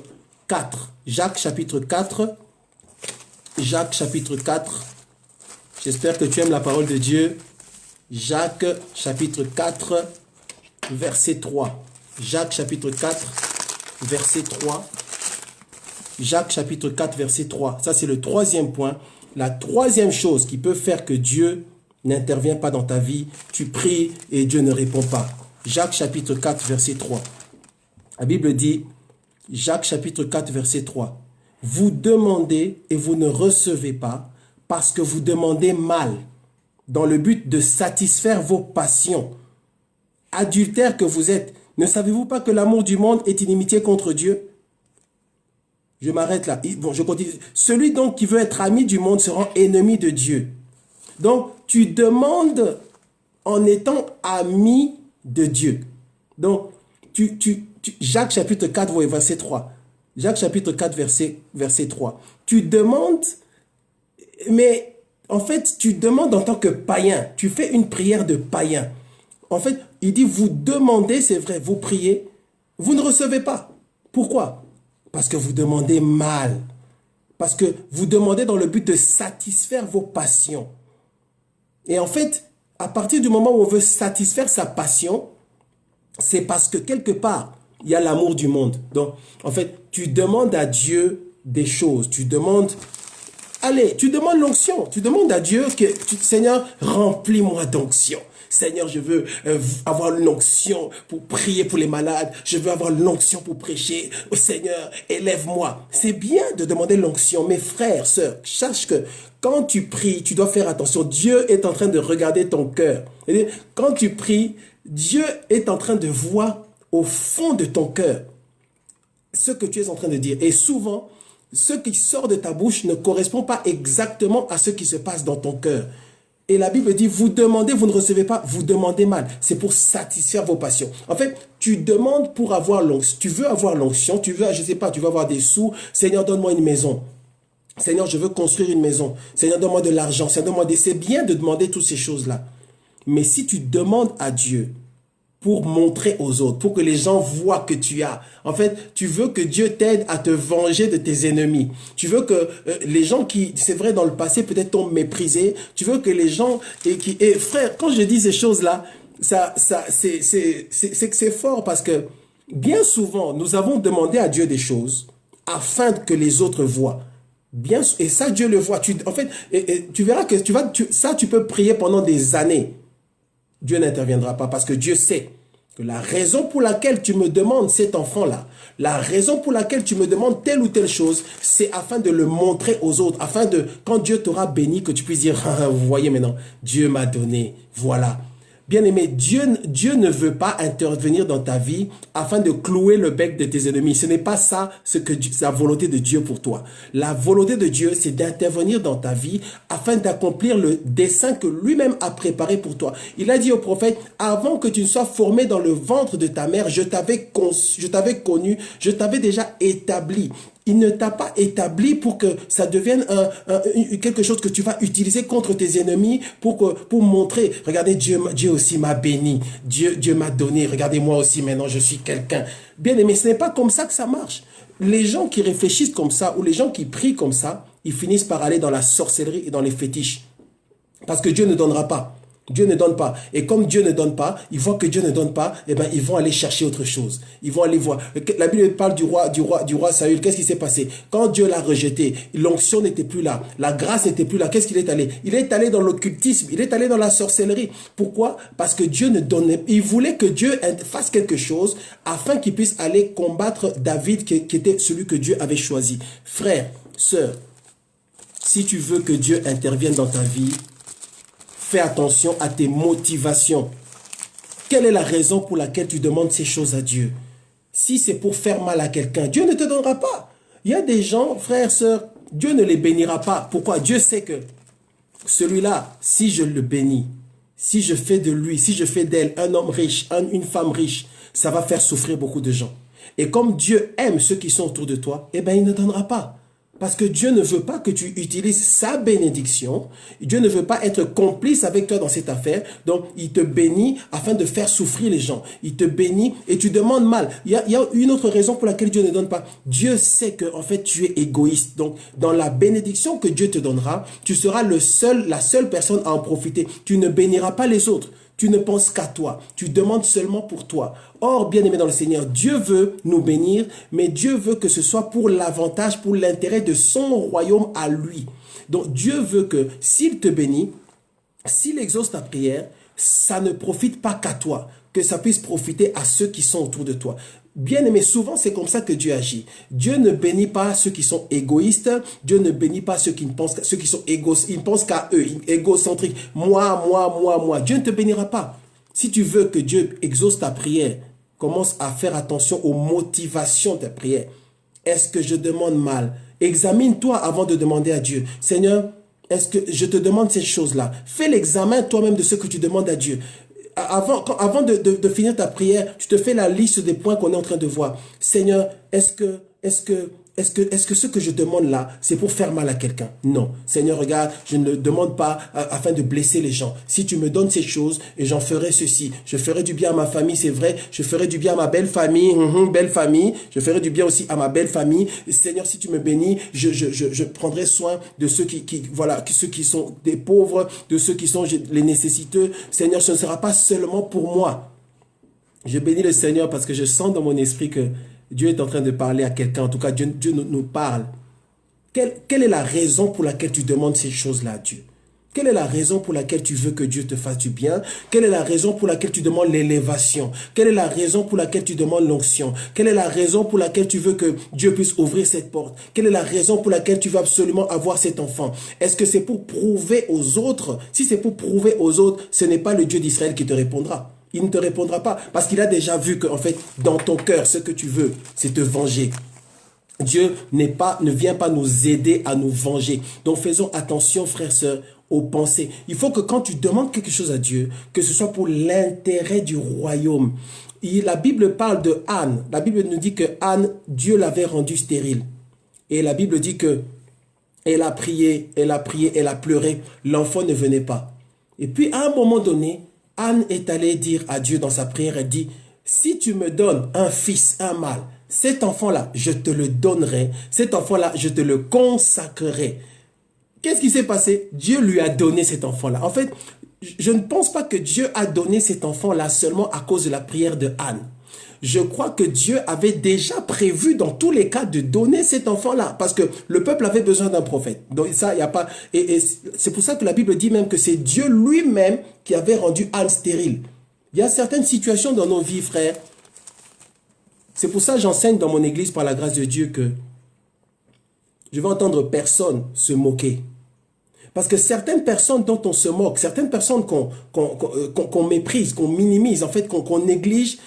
4. Jacques chapitre 4. Jacques chapitre 4. J'espère que tu aimes la parole de Dieu. Jacques chapitre 4, verset 3. Jacques chapitre 4, verset 3. Jacques chapitre 4, verset 3. Ça, c'est le troisième point. La troisième chose qui peut faire que Dieu n'intervient pas dans ta vie, tu pries et Dieu ne répond pas. Jacques chapitre 4, verset 3. La Bible dit, Jacques chapitre 4, verset 3. Vous demandez et vous ne recevez pas, parce que vous demandez mal, dans le but de satisfaire vos passions. Adultères que vous êtes, ne savez-vous pas que l'amour du monde est inimitié contre Dieu? Je m'arrête là. Bon, je continue. Celui donc qui veut être ami du monde se rend ennemi de Dieu. Donc, tu demandes en étant ami de Dieu. Donc, Jacques chapitre 4, verset 3. Jacques chapitre 4, verset 3. Tu demandes... Mais en fait, tu demandes en tant que païen. Tu fais une prière de païen. En fait, il dit, vous demandez, c'est vrai, vous priez, vous ne recevez pas. Pourquoi? Parce que vous demandez mal. Parce que vous demandez dans le but de satisfaire vos passions. Et en fait, à partir du moment où on veut satisfaire sa passion, c'est parce que quelque part, il y a l'amour du monde. Donc, en fait, tu demandes à Dieu des choses. Tu demandes... Allez, tu demandes l'onction. Tu demandes à Dieu que, Seigneur, remplis-moi d'onction. Seigneur, je veux avoir l'onction pour prier pour les malades. Je veux avoir l'onction pour prêcher. Oh, Seigneur, élève-moi. C'est bien de demander l'onction. Mais frères, sœurs, sache que quand tu pries, tu dois faire attention. Dieu est en train de regarder ton cœur. Quand tu pries, Dieu est en train de voir au fond de ton cœur ce que tu es en train de dire. Et souvent, ce qui sort de ta bouche ne correspond pas exactement à ce qui se passe dans ton cœur. Et la Bible dit, vous demandez, vous ne recevez pas, vous demandez mal. C'est pour satisfaire vos passions. En fait, tu demandes pour avoir l'onction. Tu veux avoir l'onction, tu veux, je sais pas, tu veux avoir des sous. Seigneur, donne-moi une maison. Seigneur, je veux construire une maison. Seigneur, donne-moi de l'argent. Seigneur, donne-moi des... C'est bien de demander toutes ces choses-là. Mais si tu demandes à Dieu pour montrer aux autres, pour que les gens voient que tu as. En fait, tu veux que Dieu t'aide à te venger de tes ennemis. Tu veux que les gens qui, c'est vrai, dans le passé, peut-être t'ont méprisé. Tu veux que les gens... Et frère, quand je dis ces choses-là, c'est fort parce que bien souvent, nous avons demandé à Dieu des choses afin que les autres voient. Bien, et ça, Dieu le voit. En fait, tu verras que tu peux prier pendant des années. Dieu n'interviendra pas parce que Dieu sait que la raison pour laquelle tu me demandes cet enfant-là, la raison pour laquelle tu me demandes telle ou telle chose, c'est afin de le montrer aux autres, afin de, quand Dieu t'aura béni, que tu puisses dire, ah, vous voyez maintenant, Dieu m'a donné, voilà. Bien-aimé, Dieu ne veut pas intervenir dans ta vie afin de clouer le bec de tes ennemis. Ce n'est pas ça la volonté de Dieu pour toi. La volonté de Dieu, c'est d'intervenir dans ta vie afin d'accomplir le dessein que lui-même a préparé pour toi. Il a dit au prophète, avant que tu ne sois formé dans le ventre de ta mère, je t'avais connu, je t'avais déjà établi. Il ne t'a pas établi pour que ça devienne quelque chose que tu vas utiliser contre tes ennemis pour montrer, regardez, Dieu aussi m'a béni, Dieu m'a donné, regardez moi aussi maintenant je suis quelqu'un. Bien aimé, ce n'est pas comme ça que ça marche. Les gens qui réfléchissent comme ça ou les gens qui prient comme ça, ils finissent par aller dans la sorcellerie et dans les fétiches. Parce que Dieu ne donnera pas. Dieu ne donne pas. Et comme Dieu ne donne pas, ils voient que Dieu ne donne pas, eh ben, ils vont aller chercher autre chose. Ils vont aller voir. La Bible parle du roi Saül. Qu'est-ce qui s'est passé? Quand Dieu l'a rejeté, l'onction n'était plus là. La grâce n'était plus là. Qu'est-ce qu'il est allé? Il est allé dans l'occultisme. Il est allé dans la sorcellerie. Pourquoi? Parce que Dieu ne donnait. Il voulait que Dieu fasse quelque chose afin qu'il puisse aller combattre David, qui était celui que Dieu avait choisi. Frère, sœur, si tu veux que Dieu intervienne dans ta vie, fais attention à tes motivations. Quelle est la raison pour laquelle tu demandes ces choses à Dieu? Si c'est pour faire mal à quelqu'un, Dieu ne te donnera pas. Il y a des gens, frères, sœurs, Dieu ne les bénira pas. Pourquoi? Dieu sait que celui-là, si je le bénis, si je fais de lui, si je fais d'elle un homme riche, une femme riche, ça va faire souffrir beaucoup de gens. Et comme Dieu aime ceux qui sont autour de toi, eh bien, il ne donnera pas. Parce que Dieu ne veut pas que tu utilises sa bénédiction. Dieu ne veut pas être complice avec toi dans cette affaire. Donc, il te bénit afin de faire souffrir les gens. Il te bénit et tu demandes mal. Il y a une autre raison pour laquelle Dieu ne donne pas. Dieu sait que, en fait, tu es égoïste. Donc, dans la bénédiction que Dieu te donnera, tu seras la seule personne à en profiter. Tu ne béniras pas les autres. Tu ne penses qu'à toi. Tu demandes seulement pour toi. Or, bien-aimé dans le Seigneur, Dieu veut nous bénir, mais Dieu veut que ce soit pour l'avantage, pour l'intérêt de son royaume à lui. Donc, Dieu veut que s'il te bénit, s'il exauce ta prière, ça ne profite pas qu'à toi, que ça puisse profiter à ceux qui sont autour de toi. Bien aimé, souvent c'est comme ça que Dieu agit. Dieu ne bénit pas ceux qui sont égoïstes. Dieu ne bénit pas ceux qui sont ils ne pensent qu'à eux, égocentriques. Moi. Dieu ne te bénira pas. Si tu veux que Dieu exauce ta prière, commence à faire attention aux motivations de ta prière. Est-ce que je demande mal? Examine-toi avant de demander à Dieu. Seigneur, est-ce que je te demande ces choses-là? Fais l'examen toi-même de ce que tu demandes à Dieu. Avant de finir ta prière, tu te fais la liste des points qu'on est en train de voir. Seigneur, est-ce que ce que je demande là, c'est pour faire mal à quelqu'un? Non. Seigneur, regarde, je ne le demande pas afin de blesser les gens. Si tu me donnes ces choses, et j'en ferai ceci. Je ferai du bien à ma famille, c'est vrai. Je ferai du bien à ma belle famille, belle famille. Je ferai du bien aussi à ma belle famille. Et Seigneur, si tu me bénis, je prendrai soin de ceux ceux qui sont des pauvres, de ceux qui sont les nécessiteux. Seigneur, ce ne sera pas seulement pour moi. Je bénis le Seigneur parce que je sens dans mon esprit que Dieu est en train de parler à quelqu'un. En tout cas, Dieu nous parle. Quelle est la raison pour laquelle tu demandes ces choses-là à Dieu? Quelle est la raison pour laquelle tu veux que Dieu te fasse du bien? Quelle est la raison pour laquelle tu demandes l'élévation? Quelle est la raison pour laquelle tu demandes l'onction? Quelle est la raison pour laquelle tu veux que Dieu puisse ouvrir cette porte? Quelle est la raison pour laquelle tu veux absolument avoir cet enfant? Est-ce que c'est pour prouver aux autres? Si c'est pour prouver aux autres, ce n'est pas le Dieu d'Israël qui te répondra. Il ne te répondra pas parce qu'il a déjà vu que, en fait, dans ton cœur, ce que tu veux, c'est te venger. Dieu ne vient pas nous aider à nous venger. Donc faisons attention, frères, sœurs, aux pensées. Il faut que quand tu demandes quelque chose à Dieu, que ce soit pour l'intérêt du royaume. La Bible parle de Anne. La Bible nous dit que Anne, Dieu l'avait rendue stérile. Et la Bible dit que elle a prié, elle a pleuré. L'enfant ne venait pas. Et puis à un moment donné, Anne est allée dire à Dieu dans sa prière, elle dit, si tu me donnes un fils, un mâle, cet enfant-là, je te le donnerai. Cet enfant-là, je te le consacrerai. Qu'est-ce qui s'est passé? Dieu lui a donné cet enfant-là. En fait, je ne pense pas que Dieu a donné cet enfant-là seulement à cause de la prière de Anne. Je crois que Dieu avait déjà prévu dans tous les cas de donner cet enfant-là parce que le peuple avait besoin d'un prophète. Donc ça, il n'y a pas. Et c'est pour ça que la Bible dit même que c'est Dieu lui-même qui avait rendu Anne stérile. Il y a certaines situations dans nos vies, frères. C'est pour ça que j'enseigne dans mon église par la grâce de Dieu que je vais entendre personne se moquer. Parce que certaines personnes dont on se moque, certaines personnes qu'on méprise, qu'on minimise, en fait, qu'on néglige,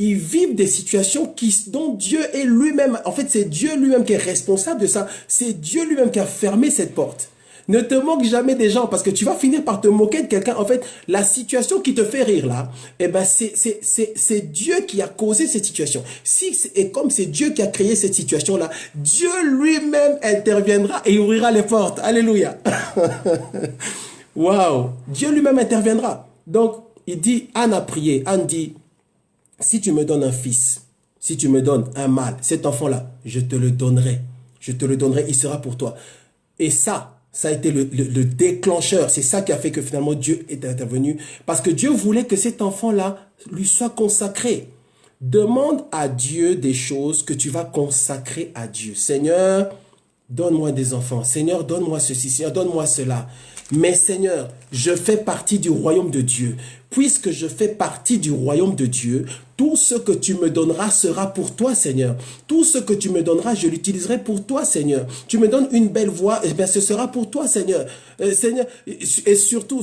ils vivent des situations dont Dieu est lui-même, en fait, c'est Dieu lui-même qui est responsable de ça. C'est Dieu lui-même qui a fermé cette porte. Ne te moque jamais des gens parce que tu vas finir par te moquer de quelqu'un. En fait, la situation qui te fait rire là, eh ben c'est Dieu qui a causé cette situation. Et comme c'est Dieu qui a créé cette situation-là, Dieu lui-même interviendra et ouvrira les portes. Alléluia. Waouh. Dieu lui-même interviendra. Donc, il dit, Anne a prié. Anne dit, si tu me donnes un fils, si tu me donnes un mâle, cet enfant-là, je te le donnerai. Je te le donnerai, il sera pour toi. Et ça Ça a été le déclencheur. C'est ça qui a fait que finalement Dieu est intervenu. Parce que Dieu voulait que cet enfant-là lui soit consacré. Demande à Dieu des choses que tu vas consacrer à Dieu. Seigneur, donne-moi des enfants. Seigneur, donne-moi ceci. Seigneur, donne-moi cela. Mais Seigneur, je fais partie du royaume de Dieu. Puisque je fais partie du royaume de Dieu, tout ce que tu me donneras sera pour toi, Seigneur. Tout ce que tu me donneras, je l'utiliserai pour toi, Seigneur. Tu me donnes une belle voix, eh bien, ce sera pour toi, Seigneur. Seigneur, et surtout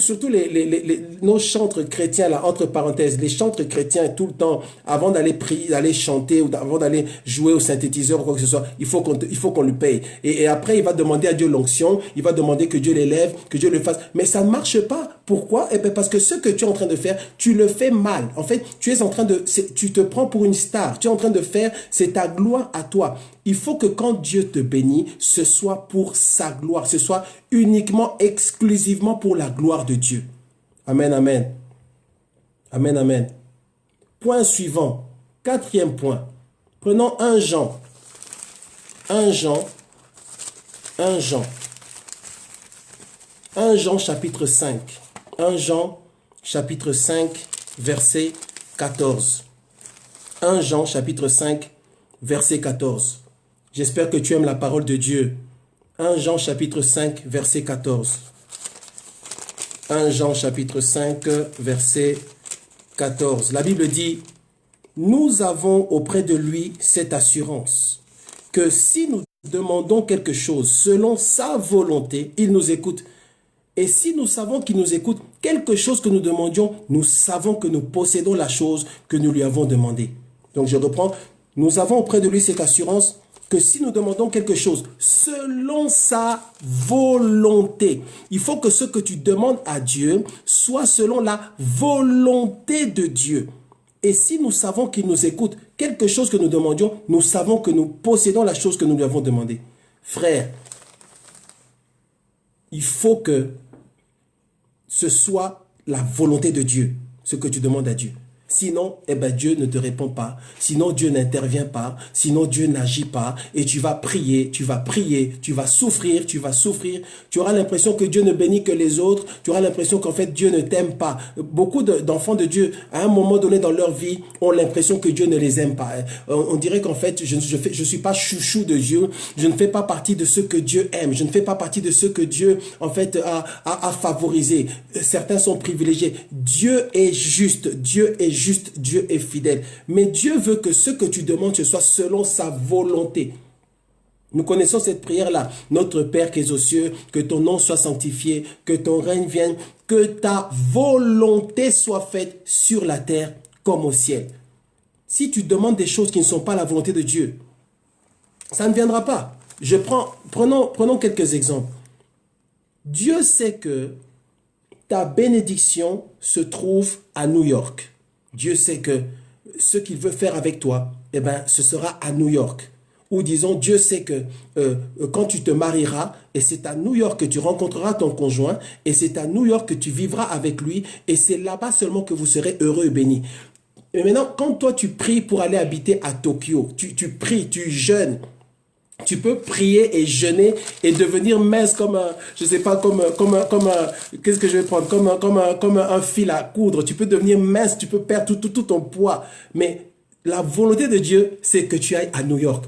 nos chantres chrétiens, là, entre parenthèses, les chantres chrétiens, tout le temps, avant d'aller prier, d'aller chanter, ou avant d'aller jouer au synthétiseur ou quoi que ce soit, il faut qu'on lui paye. Et après, il va demander à Dieu l'onction, il va demander que Dieu l'élève, que Dieu le fasse. Mais ça ne marche pas. Pourquoi? Eh bien, parce que ce que tu es en train de faire, tu le fais mal. En fait, tu te prends pour une star. Tu es en train de faire, c'est ta gloire à toi. Il faut que quand Dieu te bénit, ce soit pour sa gloire. Ce soit uniquement, exclusivement pour la gloire de Dieu. Amen, amen. Amen, amen. Point suivant. Quatrième point. Prenons 1 Jean. 1 Jean. 1 Jean. 1 Jean chapitre 5. 1 Jean chapitre 5 verset 14. 1 Jean chapitre 5 verset 14. J'espère que tu aimes la parole de Dieu. 1 Jean chapitre 5 verset 14. 1 Jean chapitre 5 verset 14. La Bible dit, nous avons auprès de lui cette assurance que si nous demandons quelque chose selon sa volonté, il nous écoute. Et si nous savons qu'il nous écoute, quelque chose que nous demandions, nous savons que nous possédons la chose que nous lui avons demandée. Donc je reprends, nous avons auprès de lui cette assurance que si nous demandons quelque chose selon sa volonté, il faut que ce que tu demandes à Dieu soit selon la volonté de Dieu. Et si nous savons qu'il nous écoute, quelque chose que nous demandions, nous savons que nous possédons la chose que nous lui avons demandée. Frère, il faut que ce soit la volonté de Dieu, ce que tu demandes à Dieu. Sinon, eh ben, Dieu ne te répond pas. Sinon, Dieu n'intervient pas. Sinon, Dieu n'agit pas. Et tu vas prier, tu vas souffrir, tu vas souffrir. Tu auras l'impression que Dieu ne bénit que les autres. Tu auras l'impression qu'en fait, Dieu ne t'aime pas. Beaucoup d'enfants de Dieu, à un moment donné dans leur vie, ont l'impression que Dieu ne les aime pas. On dirait qu'en fait, je suis pas chouchou de Dieu. Je ne fais pas partie de ceux que Dieu aime. Je ne fais pas partie de ceux que Dieu, en fait, a favorisé. Certains sont privilégiés. Dieu est juste. Dieu est juste, Dieu est fidèle. Mais Dieu veut que ce que tu demandes, ce soit selon sa volonté. Nous connaissons cette prière-là. Notre Père qui es aux cieux, que ton nom soit sanctifié, que ton règne vienne, que ta volonté soit faite sur la terre comme au ciel. Si tu demandes des choses qui ne sont pas la volonté de Dieu, ça ne viendra pas. Prenons quelques exemples. Dieu sait que ta bénédiction se trouve à New York. Dieu sait que ce qu'il veut faire avec toi, eh ben, ce sera à New York. Ou disons, Dieu sait que quand tu te marieras, et c'est à New York que tu rencontreras ton conjoint, et c'est à New York que tu vivras avec lui, et c'est là-bas seulement que vous serez heureux et bénis. Et maintenant, quand toi tu pries pour aller habiter à Tokyo, tu pries, tu jeûnes, tu peux prier et jeûner et devenir mince comme un, je sais pas, qu'est-ce que je vais prendre, comme un fil à coudre. Tu peux devenir mince, tu peux perdre tout ton poids. Mais la volonté de Dieu, c'est que tu ailles à New York.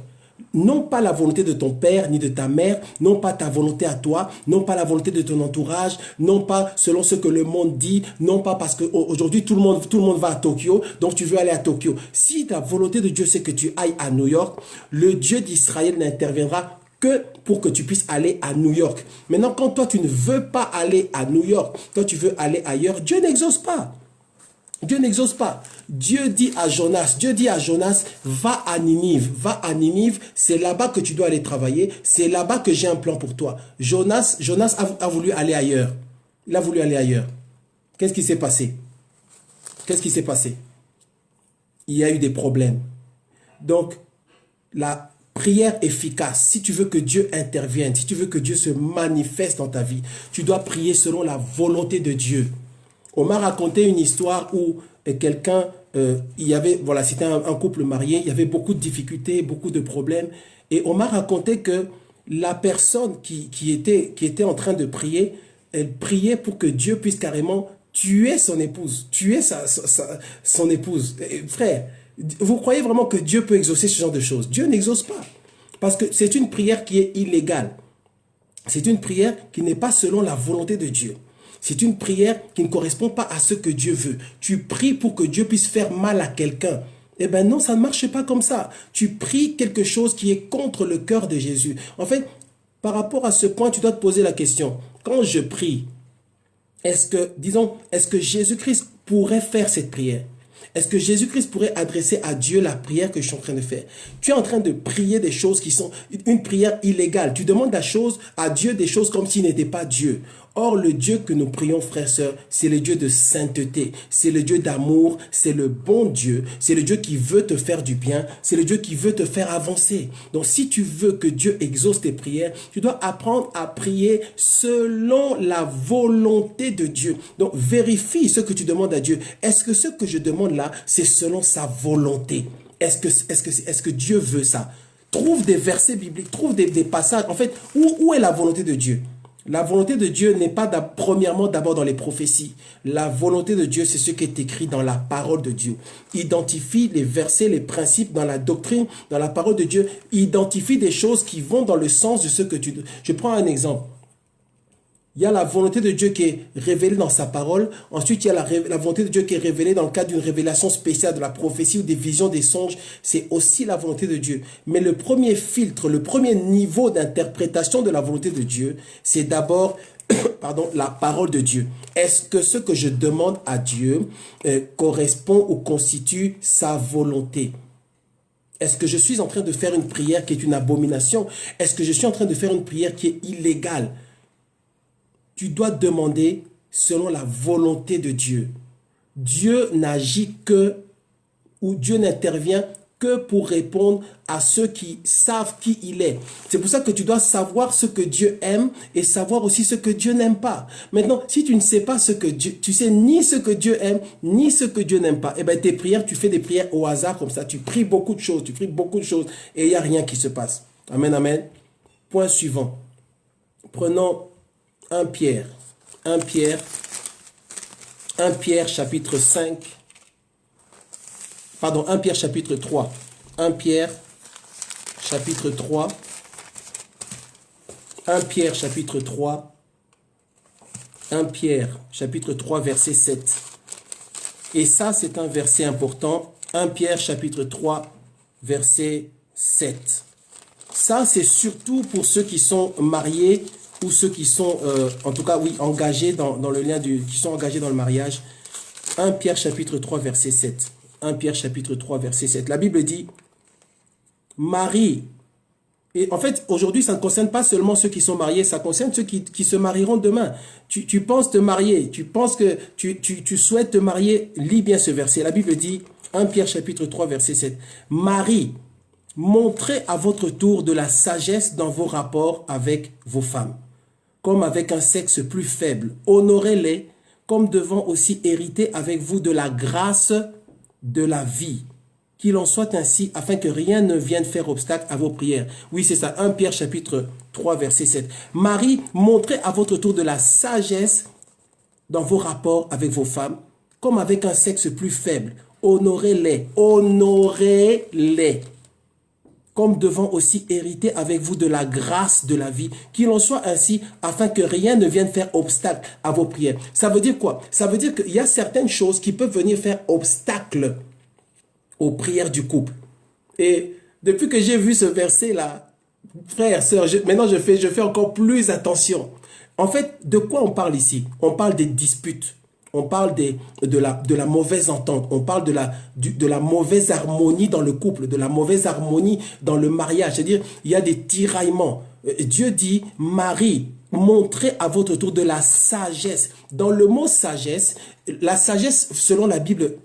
Non pas la volonté de ton père ni de ta mère, non pas ta volonté à toi, non pas la volonté de ton entourage, non pas selon ce que le monde dit, non pas parce qu'aujourd'hui tout le monde va à Tokyo, donc tu veux aller à Tokyo. Si ta volonté de Dieu c'est que tu ailles à New York, le Dieu d'Israël n'interviendra que pour que tu puisses aller à New York. Maintenant, quand toi tu ne veux pas aller à New York, toi tu veux aller ailleurs, Dieu n'exauce pas. Dieu n'exauce pas. Dieu dit à Jonas, va à Ninive, c'est là-bas que tu dois aller travailler, c'est là-bas que j'ai un plan pour toi. Jonas a voulu aller ailleurs. Il a voulu aller ailleurs. Qu'est-ce qui s'est passé? Qu'est-ce qui s'est passé? Il y a eu des problèmes. Donc, la prière efficace, si tu veux que Dieu intervienne, si tu veux que Dieu se manifeste dans ta vie, tu dois prier selon la volonté de Dieu. On m'a raconté une histoire où quelqu'un, voilà, c'était un couple marié, il y avait beaucoup de difficultés, beaucoup de problèmes. Et on m'a raconté que la personne qui était en train de prier, elle priait pour que Dieu puisse carrément tuer son épouse, tuer son épouse. Et frère, vous croyez vraiment que Dieu peut exaucer ce genre de choses? Dieu n'exauce pas. Parce que c'est une prière qui est illégale. C'est une prière qui n'est pas selon la volonté de Dieu. C'est une prière qui ne correspond pas à ce que Dieu veut. Tu pries pour que Dieu puisse faire mal à quelqu'un. Eh bien non, ça ne marche pas comme ça. Tu pries quelque chose qui est contre le cœur de Jésus. En fait, par rapport à ce point, tu dois te poser la question. Quand je prie, est-ce que Jésus-Christ pourrait faire cette prière? Est-ce que Jésus-Christ pourrait adresser à Dieu la prière que je suis en train de faire? Tu es en train de prier des choses qui sont une prière illégale. Tu demandes à Dieu des choses comme s'il n'était pas Dieu. Or, le Dieu que nous prions, frères, sœurs, c'est le Dieu de sainteté, c'est le Dieu d'amour, c'est le bon Dieu, c'est le Dieu qui veut te faire du bien, c'est le Dieu qui veut te faire avancer. Donc, si tu veux que Dieu exauce tes prières, tu dois apprendre à prier selon la volonté de Dieu. Donc, vérifie ce que tu demandes à Dieu. Est-ce que ce que je demande là, c'est selon sa volonté? Est-ce que Dieu veut ça? Trouve des versets bibliques, trouve des passages. En fait, où est la volonté de Dieu? La volonté de Dieu n'est pas premièrement d'abord dans les prophéties. La volonté de Dieu, c'est ce qui est écrit dans la parole de Dieu. Identifie les versets, les principes dans la doctrine, dans la parole de Dieu. Identifie des choses qui vont dans le sens de ce que tu... Je prends un exemple. Il y a la volonté de Dieu qui est révélée dans sa parole. Ensuite, il y a la volonté de Dieu qui est révélée dans le cadre d'une révélation spéciale de la prophétie ou des visions, des songes. C'est aussi la volonté de Dieu. Mais le premier filtre, le premier niveau d'interprétation de la volonté de Dieu, c'est d'abord la parole de Dieu. Est-ce que ce que je demande à Dieu correspond ou constitue sa volonté? Est-ce que je suis en train de faire une prière qui est une abomination? Est-ce que je suis en train de faire une prière qui est illégale? Tu dois demander selon la volonté de Dieu. Dieu n'agit que, ou Dieu n'intervient que pour répondre à ceux qui savent qui il est. C'est pour ça que tu dois savoir ce que Dieu aime et savoir aussi ce que Dieu n'aime pas. Maintenant, si tu ne sais pas ce que Dieu, tu sais ni ce que Dieu aime, ni ce que Dieu n'aime pas, eh bien tes prières, tu fais des prières au hasard comme ça. Tu pries beaucoup de choses, et il n'y a rien qui se passe. Amen, amen. Point suivant. Prenons 1 Pierre chapitre 5, pardon, 1 Pierre chapitre 3, 1 Pierre chapitre 3, 1 Pierre chapitre 3, 1 Pierre chapitre 3 verset 7. Et ça c'est un verset important, 1 Pierre chapitre 3 verset 7. Ça c'est surtout pour ceux qui sont mariés ou ceux qui sont, en tout cas, oui, engagés dans le lien qui sont engagés dans le mariage. 1 Pierre chapitre 3 verset 7. 1 Pierre chapitre 3 verset 7. La Bible dit, Marie, et en fait, aujourd'hui, ça ne concerne pas seulement ceux qui sont mariés, ça concerne ceux qui se marieront demain. Tu penses te marier, tu penses que tu souhaites te marier, lis bien ce verset. La Bible dit, 1 Pierre chapitre 3 verset 7. Marie, montrez à votre tour de la sagesse dans vos rapports avec vos femmes, comme avec un sexe plus faible. Honorez-les, comme devant aussi hériter avec vous de la grâce de la vie. Qu'il en soit ainsi, afin que rien ne vienne faire obstacle à vos prières. Oui, c'est ça, 1 Pierre chapitre 3, verset 7. Marie, montrez à votre tour de la sagesse dans vos rapports avec vos femmes, comme avec un sexe plus faible. Honorez-les, honorez-les, comme devant aussi hériter avec vous de la grâce de la vie, qu'il en soit ainsi, afin que rien ne vienne faire obstacle à vos prières. Ça veut dire quoi? Ça veut dire qu'il y a certaines choses qui peuvent venir faire obstacle aux prières du couple. Et depuis que j'ai vu ce verset-là, frères, sœurs, maintenant je fais encore plus attention. En fait, de quoi on parle ici? On parle des disputes. On parle de la mauvaise entente, on parle de la mauvaise harmonie dans le couple, de la mauvaise harmonie dans le mariage. C'est-à-dire, il y a des tiraillements. Dieu dit, Marie, montrez à votre tour de la sagesse. Dans le mot sagesse, la sagesse, selon la Bible,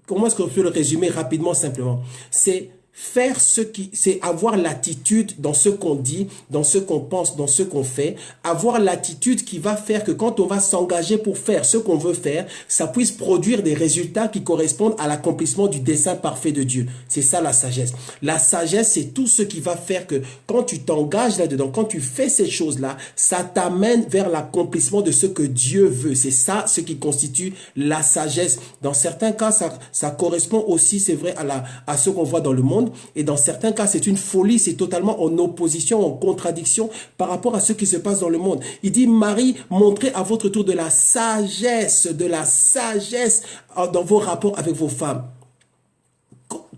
comment est-ce qu'on peut le résumer rapidement, simplement? C'est faire ce qui, c'est avoir l'attitude dans ce qu'on dit, dans ce qu'on pense, dans ce qu'on fait, avoir l'attitude qui va faire que quand on va s'engager pour faire ce qu'on veut faire, ça puisse produire des résultats qui correspondent à l'accomplissement du dessein parfait de Dieu. C'est ça la sagesse. La sagesse, c'est tout ce qui va faire que quand tu t'engages là-dedans, quand tu fais ces choses-là, ça t'amène vers l'accomplissement de ce que Dieu veut. C'est ça ce qui constitue la sagesse. Dans certains cas, ça correspond aussi, c'est vrai, à ce qu'on voit dans le monde. Et dans certains cas, c'est une folie, c'est totalement en opposition, en contradiction par rapport à ce qui se passe dans le monde. Il dit, Marie, montrez à votre tour de la sagesse dans vos rapports avec vos femmes.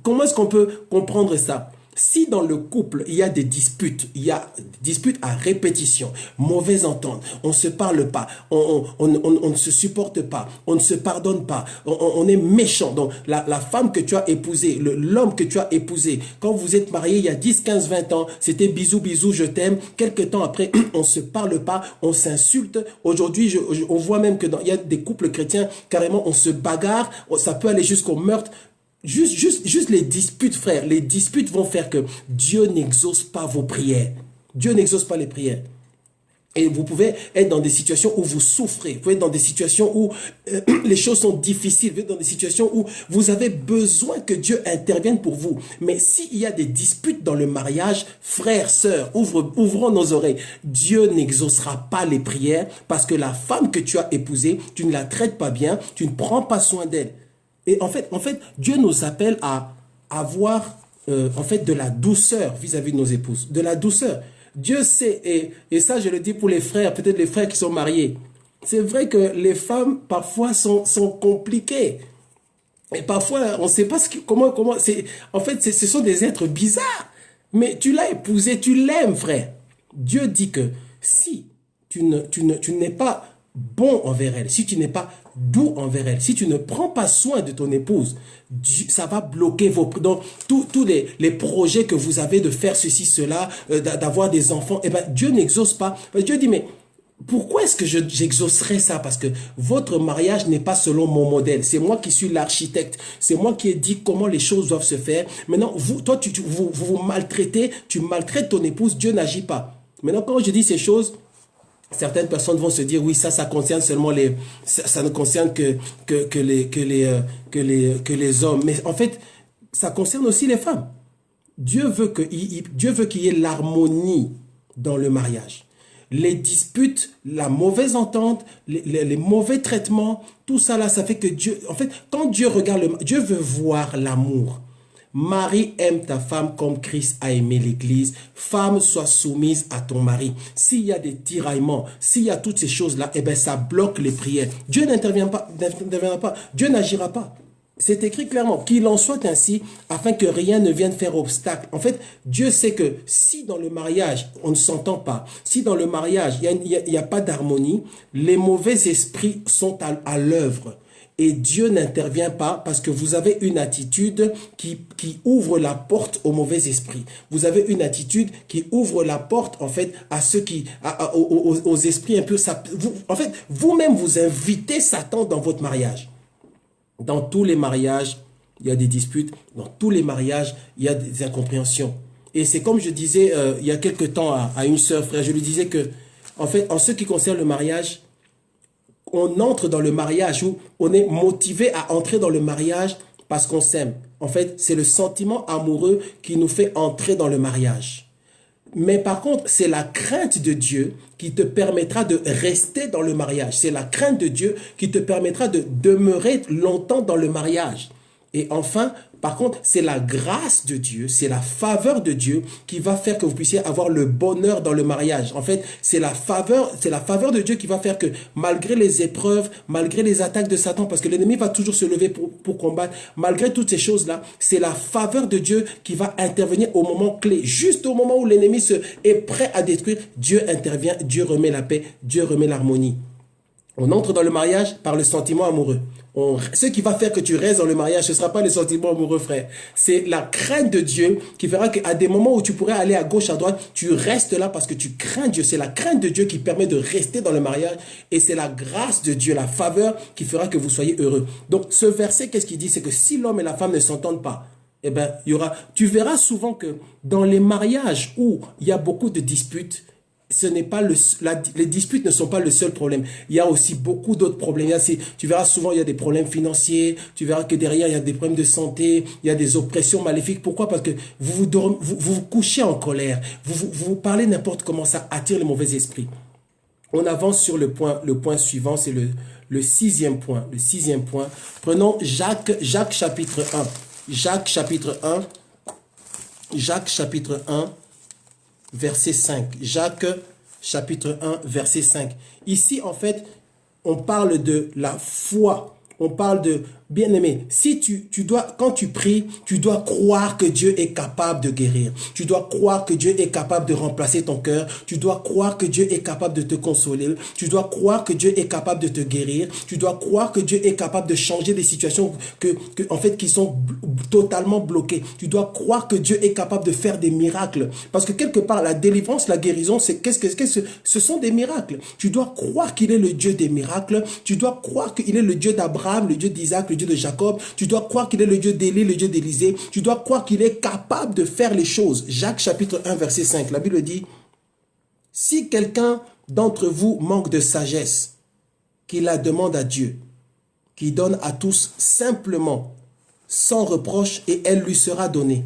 Comment est-ce qu'on peut comprendre ça? Si dans le couple, il y a des disputes à répétition, mauvaise entente, on ne se parle pas, on ne se supporte pas, on ne se pardonne pas, on est méchant. Donc, la femme que tu as épousée, l'homme que tu as épousé, quand vous êtes mariés il y a 10, 15, 20 ans, c'était bisous, bisous, je t'aime. Quelques temps après, on ne se parle pas, on s'insulte. Aujourd'hui, on voit même que il y a des couples chrétiens, carrément, on se bagarre, ça peut aller jusqu'au meurtre. Juste les disputes, frère. Les disputes vont faire que Dieu n'exauce pas vos prières. Dieu n'exauce pas les prières. Et vous pouvez être dans des situations où vous souffrez. Vous pouvez être dans des situations où les choses sont difficiles. Vous êtes dans des situations où vous avez besoin que Dieu intervienne pour vous. Mais s'il y a des disputes dans le mariage, frères, sœurs, ouvrons nos oreilles. Dieu n'exaucera pas les prières parce que la femme que tu as épousée, tu ne la traites pas bien, tu ne prends pas soin d'elle. Et en fait, Dieu nous appelle à avoir de la douceur vis-à-vis de nos épouses. De la douceur. Dieu sait, et ça je le dis pour les frères, peut-être les frères qui sont mariés. C'est vrai que les femmes parfois sont compliquées. Et parfois, on ne sais pas comment c'est. En fait, ce sont des êtres bizarres. Mais tu l'as épousée, tu l'aimes, frère. Dieu dit que si tu n'es pas bon envers elle, si tu n'es pas doux envers elle, si tu ne prends pas soin de ton épouse, ça va bloquer donc tous les projets que vous avez de faire ceci, cela, d'avoir des enfants. Eh ben, Dieu n'exauce pas. Dieu dit, mais pourquoi est-ce que j'exaucerai ça? Parce que votre mariage n'est pas selon mon modèle. C'est moi qui suis l'architecte. C'est moi qui ai dit comment les choses doivent se faire. Maintenant, vous maltraitez, tu maltraites ton épouse, Dieu n'agit pas. Maintenant, quand je dis ces choses, certaines personnes vont se dire, oui, ça concerne seulement ça ne concerne que les hommes. Mais en fait, ça concerne aussi les femmes. Dieu veut qu'il y ait l'harmonie dans le mariage. Les disputes, la mauvaise entente, les mauvais traitements, tout ça là, ça fait que Dieu, en fait, quand Dieu regarde, Dieu veut voir l'amour. Marie, aime ta femme comme Christ a aimé l'Église. Femme, sois soumise à ton mari. S'il y a des tiraillements, s'il y a toutes ces choses-là, eh bien, ça bloque les prières. Dieu n'interviendra pas. Dieu n'agira pas. C'est écrit clairement qu'il en soit ainsi afin que rien ne vienne faire obstacle. En fait, Dieu sait que si dans le mariage, on ne s'entend pas, si dans le mariage, il n'y a pas d'harmonie, les mauvais esprits sont à l'œuvre. Et Dieu n'intervient pas parce que vous avez une attitude qui ouvre la porte aux mauvais esprits. Vous avez une attitude qui ouvre la porte, en fait, à ceux aux esprits impurs. En fait, vous-même, vous invitez Satan dans votre mariage. Dans tous les mariages, il y a des disputes. Dans tous les mariages, il y a des incompréhensions. Et c'est comme je disais il y a quelque temps à une sœur, frère, je lui disais que, en fait, en ce qui concerne le mariage, on entre dans le mariage où on est motivé à entrer dans le mariage parce qu'on s'aime. En fait, c'est le sentiment amoureux qui nous fait entrer dans le mariage. Mais par contre, c'est la crainte de Dieu qui te permettra de rester dans le mariage. C'est la crainte de Dieu qui te permettra de demeurer longtemps dans le mariage. Et enfin, par contre, c'est la grâce de Dieu, c'est la faveur de Dieu qui va faire que vous puissiez avoir le bonheur dans le mariage. En fait, c'est la faveur de Dieu qui va faire que malgré les épreuves, malgré les attaques de Satan, parce que l'ennemi va toujours se lever pour combattre, malgré toutes ces choses-là, c'est la faveur de Dieu qui va intervenir au moment clé. Juste au moment où l'ennemi est prêt à détruire, Dieu intervient, Dieu remet la paix, Dieu remet l'harmonie. On entre dans le mariage par le sentiment amoureux. Ce qui va faire que tu restes dans le mariage, ce ne sera pas le sentiment amoureux, frère. C'est la crainte de Dieu qui fera qu'à des moments où tu pourrais aller à gauche, à droite, tu restes là parce que tu crains Dieu. C'est la crainte de Dieu qui permet de rester dans le mariage et c'est la grâce de Dieu, la faveur qui fera que vous soyez heureux. Donc, ce verset, qu'est-ce qu'il dit? C'est que si l'homme et la femme ne s'entendent pas, eh ben, tu verras souvent que dans les mariages où il y a beaucoup de disputes, ce n'est pas les disputes ne sont pas le seul problème. Il y a aussi beaucoup d'autres problèmes. Tu verras souvent, il y a des problèmes financiers, tu verras que derrière, il y a des problèmes de santé, il y a des oppressions maléfiques. Pourquoi? Parce que vous couchez en colère, vous parlez n'importe comment, ça attire le mauvais esprit. On avance sur le point suivant, c'est le sixième point. Le sixième point. Prenons Jacques chapitre 1. Jacques chapitre 1, verset 5. Jacques chapitre 1, verset 5. Ici, en fait, on parle de la foi. On parle de, bien-aimé, si quand tu pries, tu dois croire que Dieu est capable de guérir. Tu dois croire que Dieu est capable de remplacer ton cœur. Tu dois croire que Dieu est capable de te consoler. Tu dois croire que Dieu est capable de te guérir. Tu dois croire que Dieu est capable de changer des situations en fait, qui sont totalement bloquées. Tu dois croire que Dieu est capable de faire des miracles. Parce que quelque part, la délivrance, la guérison, ce sont des miracles. Tu dois croire qu'il est le Dieu des miracles. Tu dois croire qu'il est le Dieu d'Abraham, le Dieu d'Isaac, le Dieu de Jacob. Tu dois croire qu'il est le Dieu d'Élie, le Dieu d'Élisée. Tu dois croire qu'il est capable de faire les choses. Jacques chapitre 1 verset 5, la Bible dit: si quelqu'un d'entre vous manque de sagesse, qu'il la demande à Dieu, qui donne à tous simplement, sans reproche, et elle lui sera donnée.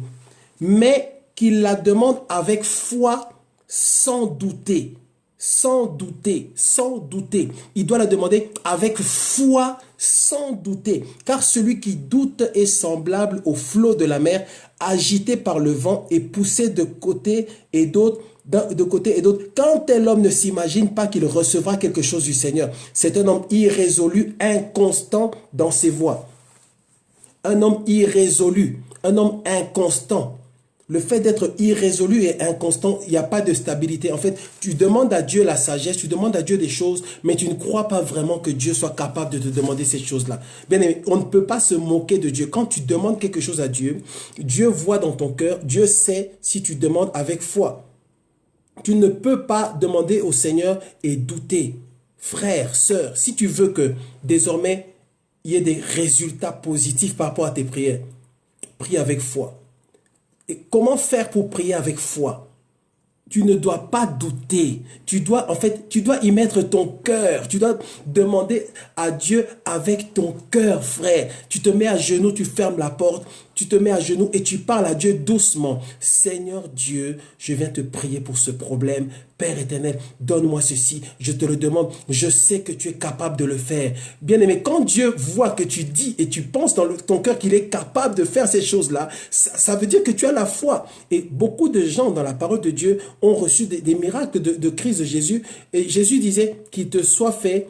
Mais qu'il la demande avec foi, sans douter. Sans douter, sans douter. Il doit la demander avec foi, sans douter. Car celui qui doute est semblable au flot de la mer, agité par le vent et poussé de côté et d'autre. Quand tel homme ne s'imagine pas qu'il recevra quelque chose du Seigneur, c'est un homme irrésolu, inconstant dans ses voies. Un homme irrésolu, un homme inconstant. Le fait d'être irrésolu et inconstant, il n'y a pas de stabilité. En fait, tu demandes à Dieu la sagesse, tu demandes à Dieu des choses, mais tu ne crois pas vraiment que Dieu soit capable de te demander ces choses-là. Bien aimé, on ne peut pas se moquer de Dieu. Quand tu demandes quelque chose à Dieu, Dieu voit dans ton cœur, Dieu sait si tu demandes avec foi. Tu ne peux pas demander au Seigneur et douter. Frère, sœur, si tu veux que désormais, il y ait des résultats positifs par rapport à tes prières, prie avec foi. Et comment faire pour prier avec foi? Tu ne dois pas douter. Tu dois y mettre ton cœur. Tu dois demander à Dieu avec ton cœur, frère. Tu te mets à genoux, tu fermes la porte, tu te mets à genoux et tu parles à Dieu doucement. Seigneur Dieu, je viens te prier pour ce problème. Père éternel, donne-moi ceci. Je te le demande. Je sais que tu es capable de le faire. Bien-aimé, quand Dieu voit que tu dis et tu penses dans ton cœur qu'il est capable de faire ces choses-là, ça veut dire que tu as la foi. Et beaucoup de gens dans la parole de Dieu ont reçu des miracles de Christ de Jésus. Et Jésus disait qu'il te soit fait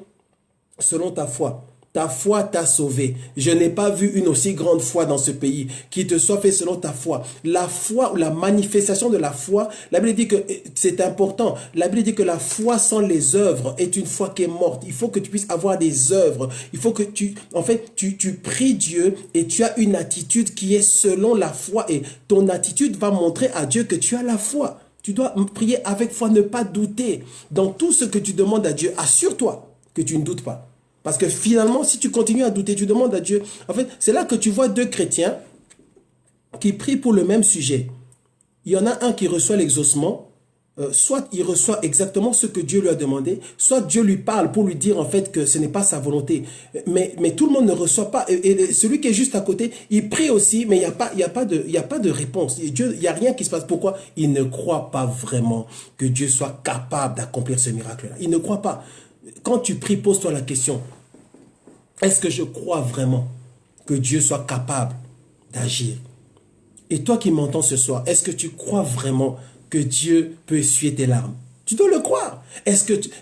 selon ta foi. Ta foi t'a sauvé. Je n'ai pas vu une aussi grande foi dans ce pays. Qu'il te soit fait selon ta foi. La foi ou la manifestation de la foi, la Bible dit que c'est important. La Bible dit que la foi sans les œuvres est une foi qui est morte. Il faut que tu puisses avoir des œuvres. Il faut que tu pries Dieu et tu as une attitude qui est selon la foi. Et ton attitude va montrer à Dieu que tu as la foi. Tu dois prier avec foi, ne pas douter. Dans tout ce que tu demandes à Dieu, assure-toi que tu ne doutes pas. Parce que finalement, si tu continues à douter, tu demandes à Dieu. En fait, c'est là que tu vois deux chrétiens qui prient pour le même sujet. Il y en a un qui reçoit l'exaucement, soit il reçoit exactement ce que Dieu lui a demandé, soit Dieu lui parle pour lui dire en fait que ce n'est pas sa volonté. Mais tout le monde ne reçoit pas. Et celui qui est juste à côté, il prie aussi, mais il n'y a pas de réponse. Il n'y a rien qui se passe. Pourquoi? Il ne croit pas vraiment que Dieu soit capable d'accomplir ce miracle-là. Il ne croit pas. Quand tu pries, pose-toi la question, est-ce que je crois vraiment que Dieu soit capable d'agir? Et toi qui m'entends ce soir, est-ce que tu crois vraiment que Dieu peut essuyer tes larmes? Tu dois le croire.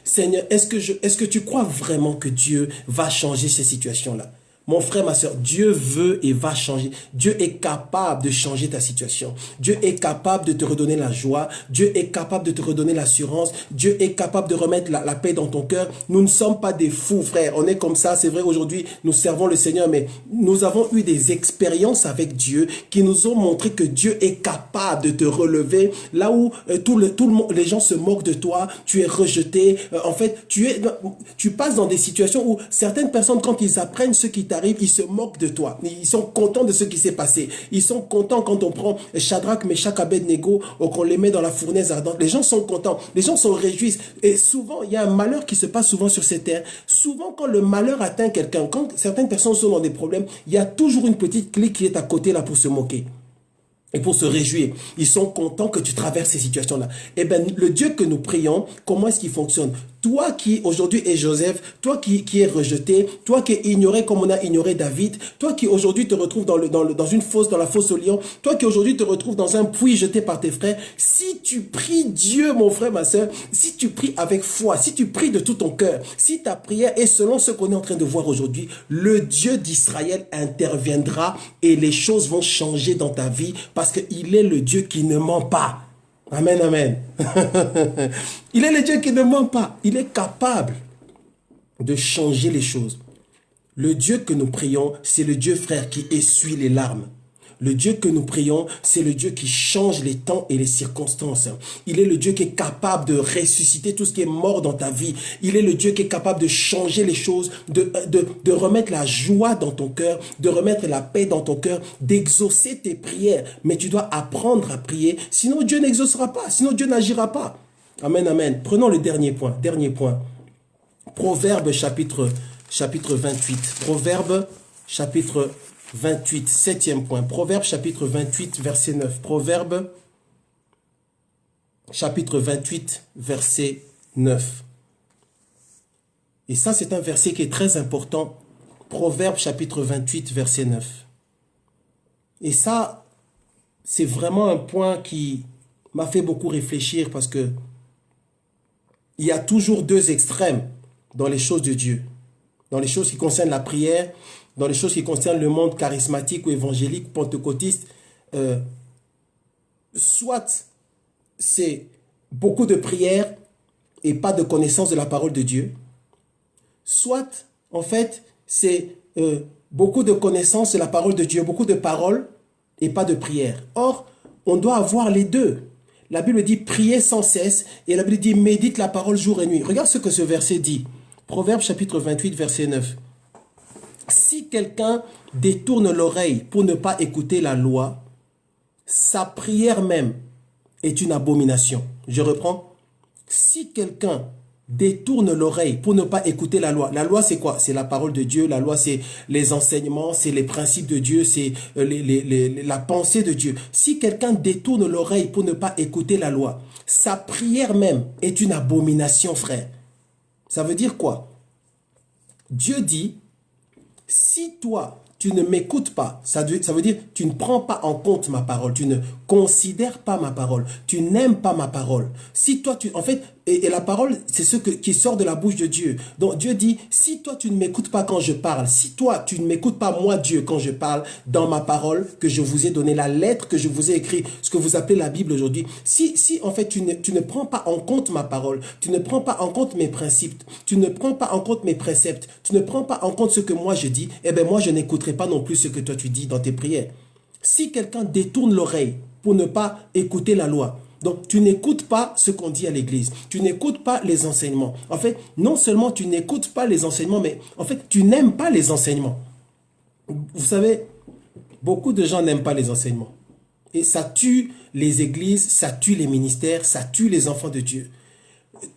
Seigneur, est-ce que tu crois vraiment que Dieu va changer ces situations-là? Mon frère, ma soeur, Dieu veut et va changer. Dieu est capable de changer ta situation. Dieu est capable de te redonner la joie. Dieu est capable de te redonner l'assurance. Dieu est capable de remettre la paix dans ton cœur. Nous ne sommes pas des fous, frère. On est comme ça. C'est vrai, aujourd'hui, nous servons le Seigneur, mais nous avons eu des expériences avec Dieu qui nous ont montré que Dieu est capable de te relever. Là où les gens se moquent de toi, tu es rejeté. En fait, tu passes dans des situations où certaines personnes, quand ils apprennent ce qui t'arrive, t'arrive, ils se moquent de toi. Ils sont contents de ce qui s'est passé. Ils sont contents quand on prend Shadrach, Meshach, Abednego, ou qu'on les met dans la fournaise ardente. Les gens sont contents. Les gens se réjouissent. Et souvent, il y a un malheur qui se passe souvent sur cette terre. Souvent, quand le malheur atteint quelqu'un, quand certaines personnes sont dans des problèmes, il y a toujours une petite clique qui est à côté là pour se moquer. Et pour se réjouir, ils sont contents que tu traverses ces situations-là. Eh bien, le Dieu que nous prions, comment est-ce qu'il fonctionne? Toi qui aujourd'hui es Joseph, toi qui es rejeté, toi qui es ignoré comme on a ignoré David, toi qui aujourd'hui te retrouves dans une fosse, dans la fosse au lion, toi qui aujourd'hui te retrouves dans un puits jeté par tes frères, si tu pries Dieu, mon frère, ma soeur, si tu pries avec foi, si tu pries de tout ton cœur, si ta prière est selon ce qu'on est en train de voir aujourd'hui, le Dieu d'Israël interviendra et les choses vont changer dans ta vie parce qu'il est le Dieu qui ne ment pas. Amen, amen. Il est le Dieu qui ne ment pas. Il est capable de changer les choses. Le Dieu que nous prions, c'est le Dieu, frère, qui essuie les larmes. Le Dieu que nous prions, c'est le Dieu qui change les temps et les circonstances. Il est le Dieu qui est capable de ressusciter tout ce qui est mort dans ta vie. Il est le Dieu qui est capable de changer les choses, de remettre la joie dans ton cœur, de remettre la paix dans ton cœur, d'exaucer tes prières. Mais tu dois apprendre à prier, sinon Dieu n'exaucera pas, sinon Dieu n'agira pas. Amen, amen. Prenons le dernier point. Proverbe chapitre 28. Proverbe chapitre 28, septième point. Proverbe chapitre 28, verset 9. Proverbe chapitre 28, verset 9. Et ça, c'est un verset qui est très important. Proverbe chapitre 28, verset 9. Et ça, c'est vraiment un point qui m'a fait beaucoup réfléchir parce que il y a toujours deux extrêmes dans les choses de Dieu. Dans les choses qui concernent la prière, dans les choses qui concernent le monde charismatique ou évangélique, pentecôtiste, soit c'est beaucoup de prières et pas de connaissance de la parole de Dieu, soit, en fait, c'est beaucoup de connaissance de la parole de Dieu, beaucoup de paroles et pas de prière. Or, on doit avoir les deux. La Bible dit prier sans cesse et la Bible dit médite la parole jour et nuit. Regarde ce que ce verset dit. Proverbe chapitre 28, verset 9. Si quelqu'un détourne l'oreille pour ne pas écouter la loi, sa prière même est une abomination. Je reprends. Si quelqu'un détourne l'oreille pour ne pas écouter la loi c'est quoi? C'est la parole de Dieu. La loi, c'est les enseignements, c'est les principes de Dieu, c'est la pensée de Dieu. Si quelqu'un détourne l'oreille pour ne pas écouter la loi, sa prière même est une abomination, frère. Ça veut dire quoi? Dieu dit, si toi, tu ne m'écoutes pas, ça veut dire tu ne prends pas en compte ma parole, tu ne considères pas ma parole, tu n'aimes pas ma parole. Si toi, en fait, et la parole, c'est ce qui sort de la bouche de Dieu. Donc Dieu dit, si toi, tu ne m'écoutes pas quand je parle, si toi, tu ne m'écoutes pas moi, Dieu, quand je parle dans ma parole que je vous ai donné, la lettre que je vous ai écrite, ce que vous appelez la Bible aujourd'hui, si en fait, tu ne prends pas en compte ma parole, tu ne prends pas en compte mes principes, tu ne prends pas en compte mes préceptes, tu ne prends pas en compte ce que moi je dis, eh bien moi, je n'écouterai pas non plus ce que toi tu dis dans tes prières. Si quelqu'un détourne l'oreille pour ne pas écouter la loi, donc tu n'écoutes pas ce qu'on dit à l'église, tu n'écoutes pas les enseignements. En fait, non seulement tu n'écoutes pas les enseignements, mais en fait, tu n'aimes pas les enseignements. Vous savez, beaucoup de gens n'aiment pas les enseignements. Et ça tue les églises, ça tue les ministères, ça tue les enfants de Dieu.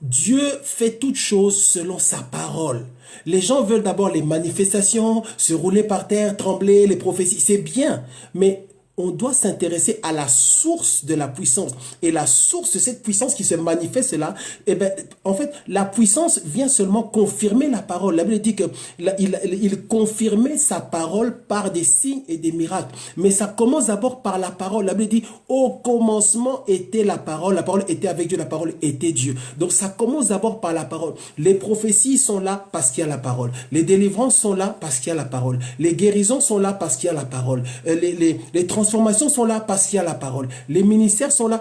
Dieu fait toutes choses selon sa parole. Les gens veulent d'abord les manifestations, se rouler par terre, trembler, les prophéties. C'est bien, mais on doit s'intéresser à la source de la puissance. Et la source de cette puissance qui se manifeste là, eh ben, en fait, la puissance vient seulement confirmer la parole. La Bible dit qu'il confirmait sa parole par des signes et des miracles. Mais ça commence d'abord par la parole. La Bible dit, au commencement était la parole était avec Dieu, la parole était Dieu. Donc ça commence d'abord par la parole. Les prophéties sont là parce qu'il y a la parole. Les délivrances sont là parce qu'il y a la parole. Les guérisons sont là parce qu'il y a la parole. Les transformations transformations sont là parce qu'il y a la parole. Les ministères sont là.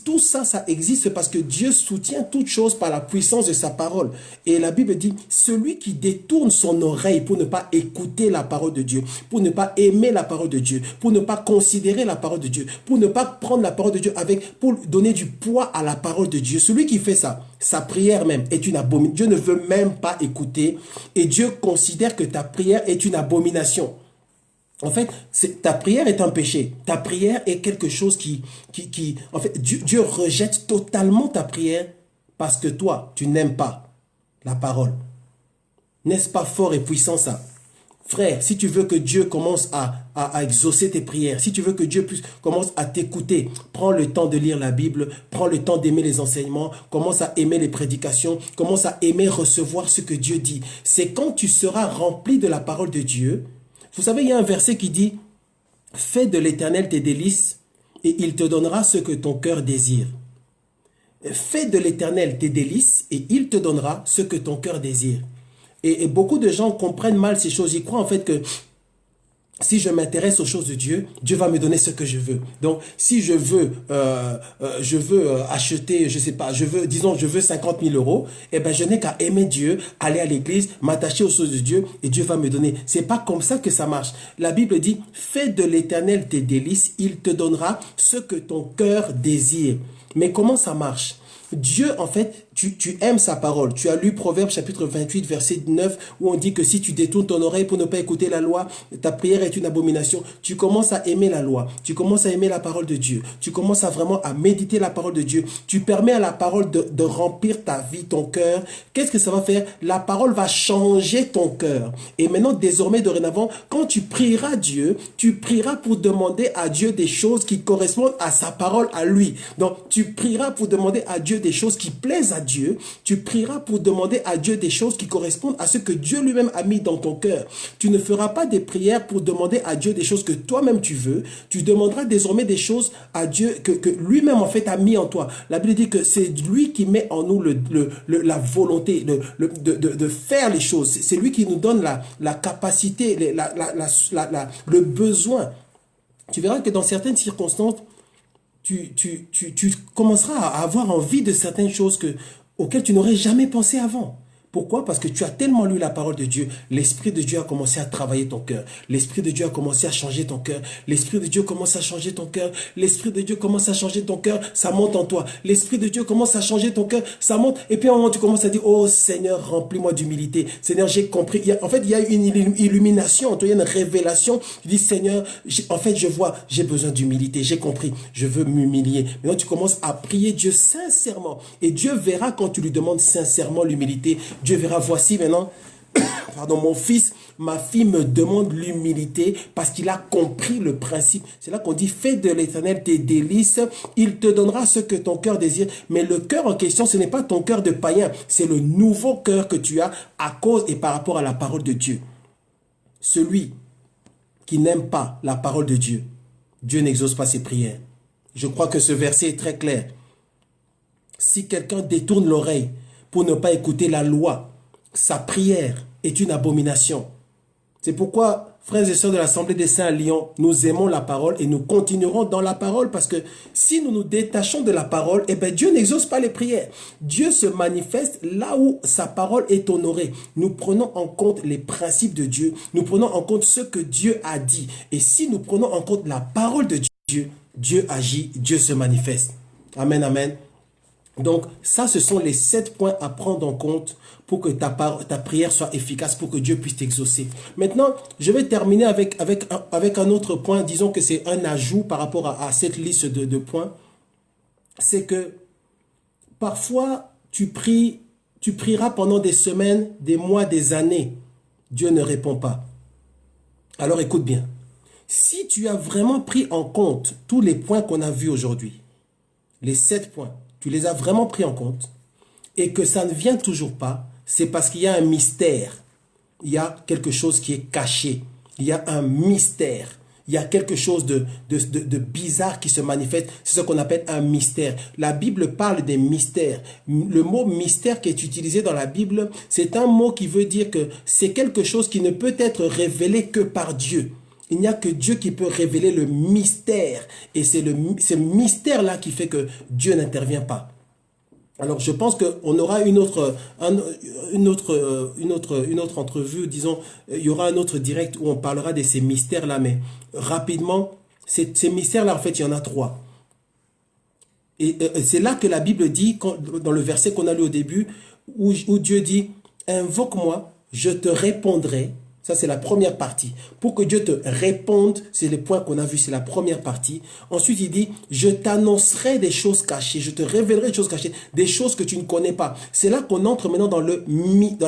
Tout ça, ça existe parce que Dieu soutient toutes choses par la puissance de sa parole. Et la Bible dit, celui qui détourne son oreille pour ne pas écouter la parole de Dieu, pour ne pas aimer la parole de Dieu, pour ne pas considérer la parole de Dieu, pour ne pas prendre la parole de Dieu pour donner du poids à la parole de Dieu. Celui qui fait ça, sa prière même est une abomination. Dieu ne veut même pas écouter et Dieu considère que ta prière est une abomination. En fait, ta prière est un péché. Ta prière est quelque chose en fait, Dieu rejette totalement ta prière parce que toi, tu n'aimes pas la parole. N'est-ce pas fort et puissant ça? Frère, si tu veux que Dieu commence à exaucer tes prières, si tu veux que Dieu commence à t'écouter, prends le temps de lire la Bible, prends le temps d'aimer les enseignements, commence à aimer les prédications, commence à aimer recevoir ce que Dieu dit. C'est quand tu seras rempli de la parole de Dieu. Vous savez, il y a un verset qui dit « Fais de l'Éternel tes délices et il te donnera ce que ton cœur désire. » Fais de l'Éternel tes délices et il te donnera ce que ton cœur désire. Et beaucoup de gens comprennent mal ces choses. Ils croient en fait que si je m'intéresse aux choses de Dieu, Dieu va me donner ce que je veux. Donc, si je veux acheter, je sais pas, disons, je veux 50 000 euros, eh ben, je n'ai qu'à aimer Dieu, aller à l'église, m'attacher aux choses de Dieu et Dieu va me donner. C'est pas comme ça que ça marche. La Bible dit, fais de l'Éternel tes délices, il te donnera ce que ton cœur désire. Mais comment ça marche? Dieu, en fait, tu aimes sa parole. Tu as lu Proverbes chapitre 28, verset 9, où on dit que si tu détournes ton oreille pour ne pas écouter la loi, ta prière est une abomination. Tu commences à aimer la loi. Tu commences à aimer la parole de Dieu. Tu commences à vraiment à méditer la parole de Dieu. Tu permets à la parole de remplir ta vie, ton cœur. Qu'est-ce que ça va faire? La parole va changer ton cœur. Et maintenant, désormais, dorénavant, quand tu prieras Dieu, tu prieras pour demander à Dieu des choses qui correspondent à sa parole, à lui. Donc, tu prieras pour demander à Dieu des choses qui plaisent à Dieu, tu prieras pour demander à Dieu des choses qui correspondent à ce que Dieu lui-même a mis dans ton cœur. Tu ne feras pas des prières pour demander à Dieu des choses que toi-même tu veux, tu demanderas désormais des choses à Dieu que lui-même en fait a mis en toi. La Bible dit que c'est lui qui met en nous la volonté de faire les choses. C'est lui qui nous donne la capacité, le besoin. Tu verras que dans certaines circonstances, tu commenceras à avoir envie de certaines choses auxquelles tu n'aurais jamais pensé avant. Pourquoi? Parce que tu as tellement lu la parole de Dieu. L'Esprit de Dieu a commencé à travailler ton cœur. L'Esprit de Dieu a commencé à changer ton cœur. L'Esprit de Dieu commence à changer ton cœur. L'Esprit de Dieu commence à changer ton cœur. Ça monte en toi. L'Esprit de Dieu commence à changer ton cœur. Ça monte. Et puis à un moment, tu commences à dire, oh Seigneur, remplis-moi d'humilité. Seigneur, j'ai compris. En fait, il y a une illumination. Il y a une révélation. Tu dis, Seigneur, en fait, je vois, j'ai besoin d'humilité. J'ai compris. Je veux m'humilier. Maintenant, tu commences à prier Dieu sincèrement. Et Dieu verra quand tu lui demandes sincèrement l'humilité. Dieu verra, voici maintenant, pardon, mon fils, ma fille me demande l'humilité parce qu'il a compris le principe. C'est là qu'on dit, fais de l'Éternel tes délices, il te donnera ce que ton cœur désire. Mais le cœur en question, ce n'est pas ton cœur de païen, c'est le nouveau cœur que tu as à cause et par rapport à la parole de Dieu. Celui qui n'aime pas la parole de Dieu, Dieu n'exauce pas ses prières. Je crois que ce verset est très clair. Si quelqu'un détourne l'oreille pour ne pas écouter la loi, sa prière est une abomination. C'est pourquoi, frères et sœurs de l'Assemblée des Saints à Lyon, nous aimons la parole et nous continuerons dans la parole parce que si nous nous détachons de la parole, eh bien Dieu n'exauce pas les prières. Dieu se manifeste là où sa parole est honorée. Nous prenons en compte les principes de Dieu, nous prenons en compte ce que Dieu a dit. Et si nous prenons en compte la parole de Dieu, Dieu agit, Dieu se manifeste. Amen, amen. Donc, ça, ce sont les 7 points à prendre en compte pour que ta prière soit efficace, pour que Dieu puisse t'exaucer. Maintenant, je vais terminer avec un autre point. Disons que c'est un ajout par rapport à cette liste de points. C'est que parfois, tu prieras pendant des semaines, des mois, des années. Dieu ne répond pas. Alors, écoute bien. Si tu as vraiment pris en compte tous les points qu'on a vus aujourd'hui, les 7 points, tu les as vraiment pris en compte et que ça ne vient toujours pas, c'est parce qu'il y a un mystère. Il y a quelque chose qui est caché. Il y a un mystère. Il y a quelque chose de bizarre qui se manifeste. C'est ce qu'on appelle un mystère. La Bible parle des mystères. Le mot mystère qui est utilisé dans la Bible, c'est un mot qui veut dire que c'est quelque chose qui ne peut être révélé que par Dieu. Il n'y a que Dieu qui peut révéler le mystère. Et c'est ce mystère-là qui fait que Dieu n'intervient pas. Alors, je pense qu'on aura une autre entrevue, disons, il y aura un autre direct où on parlera de ces mystères-là, mais rapidement, ces mystères-là, en fait, il y en a 3. Et c'est là que la Bible dit, dans le verset qu'on a lu au début, où Dieu dit, invoque-moi, je te répondrai. Ça, c'est la première partie. Pour que Dieu te réponde, c'est le point qu'on a vu, c'est la première partie. Ensuite, il dit, je t'annoncerai des choses cachées, je te révélerai des choses cachées, des choses que tu ne connais pas. C'est là qu'on entre maintenant dans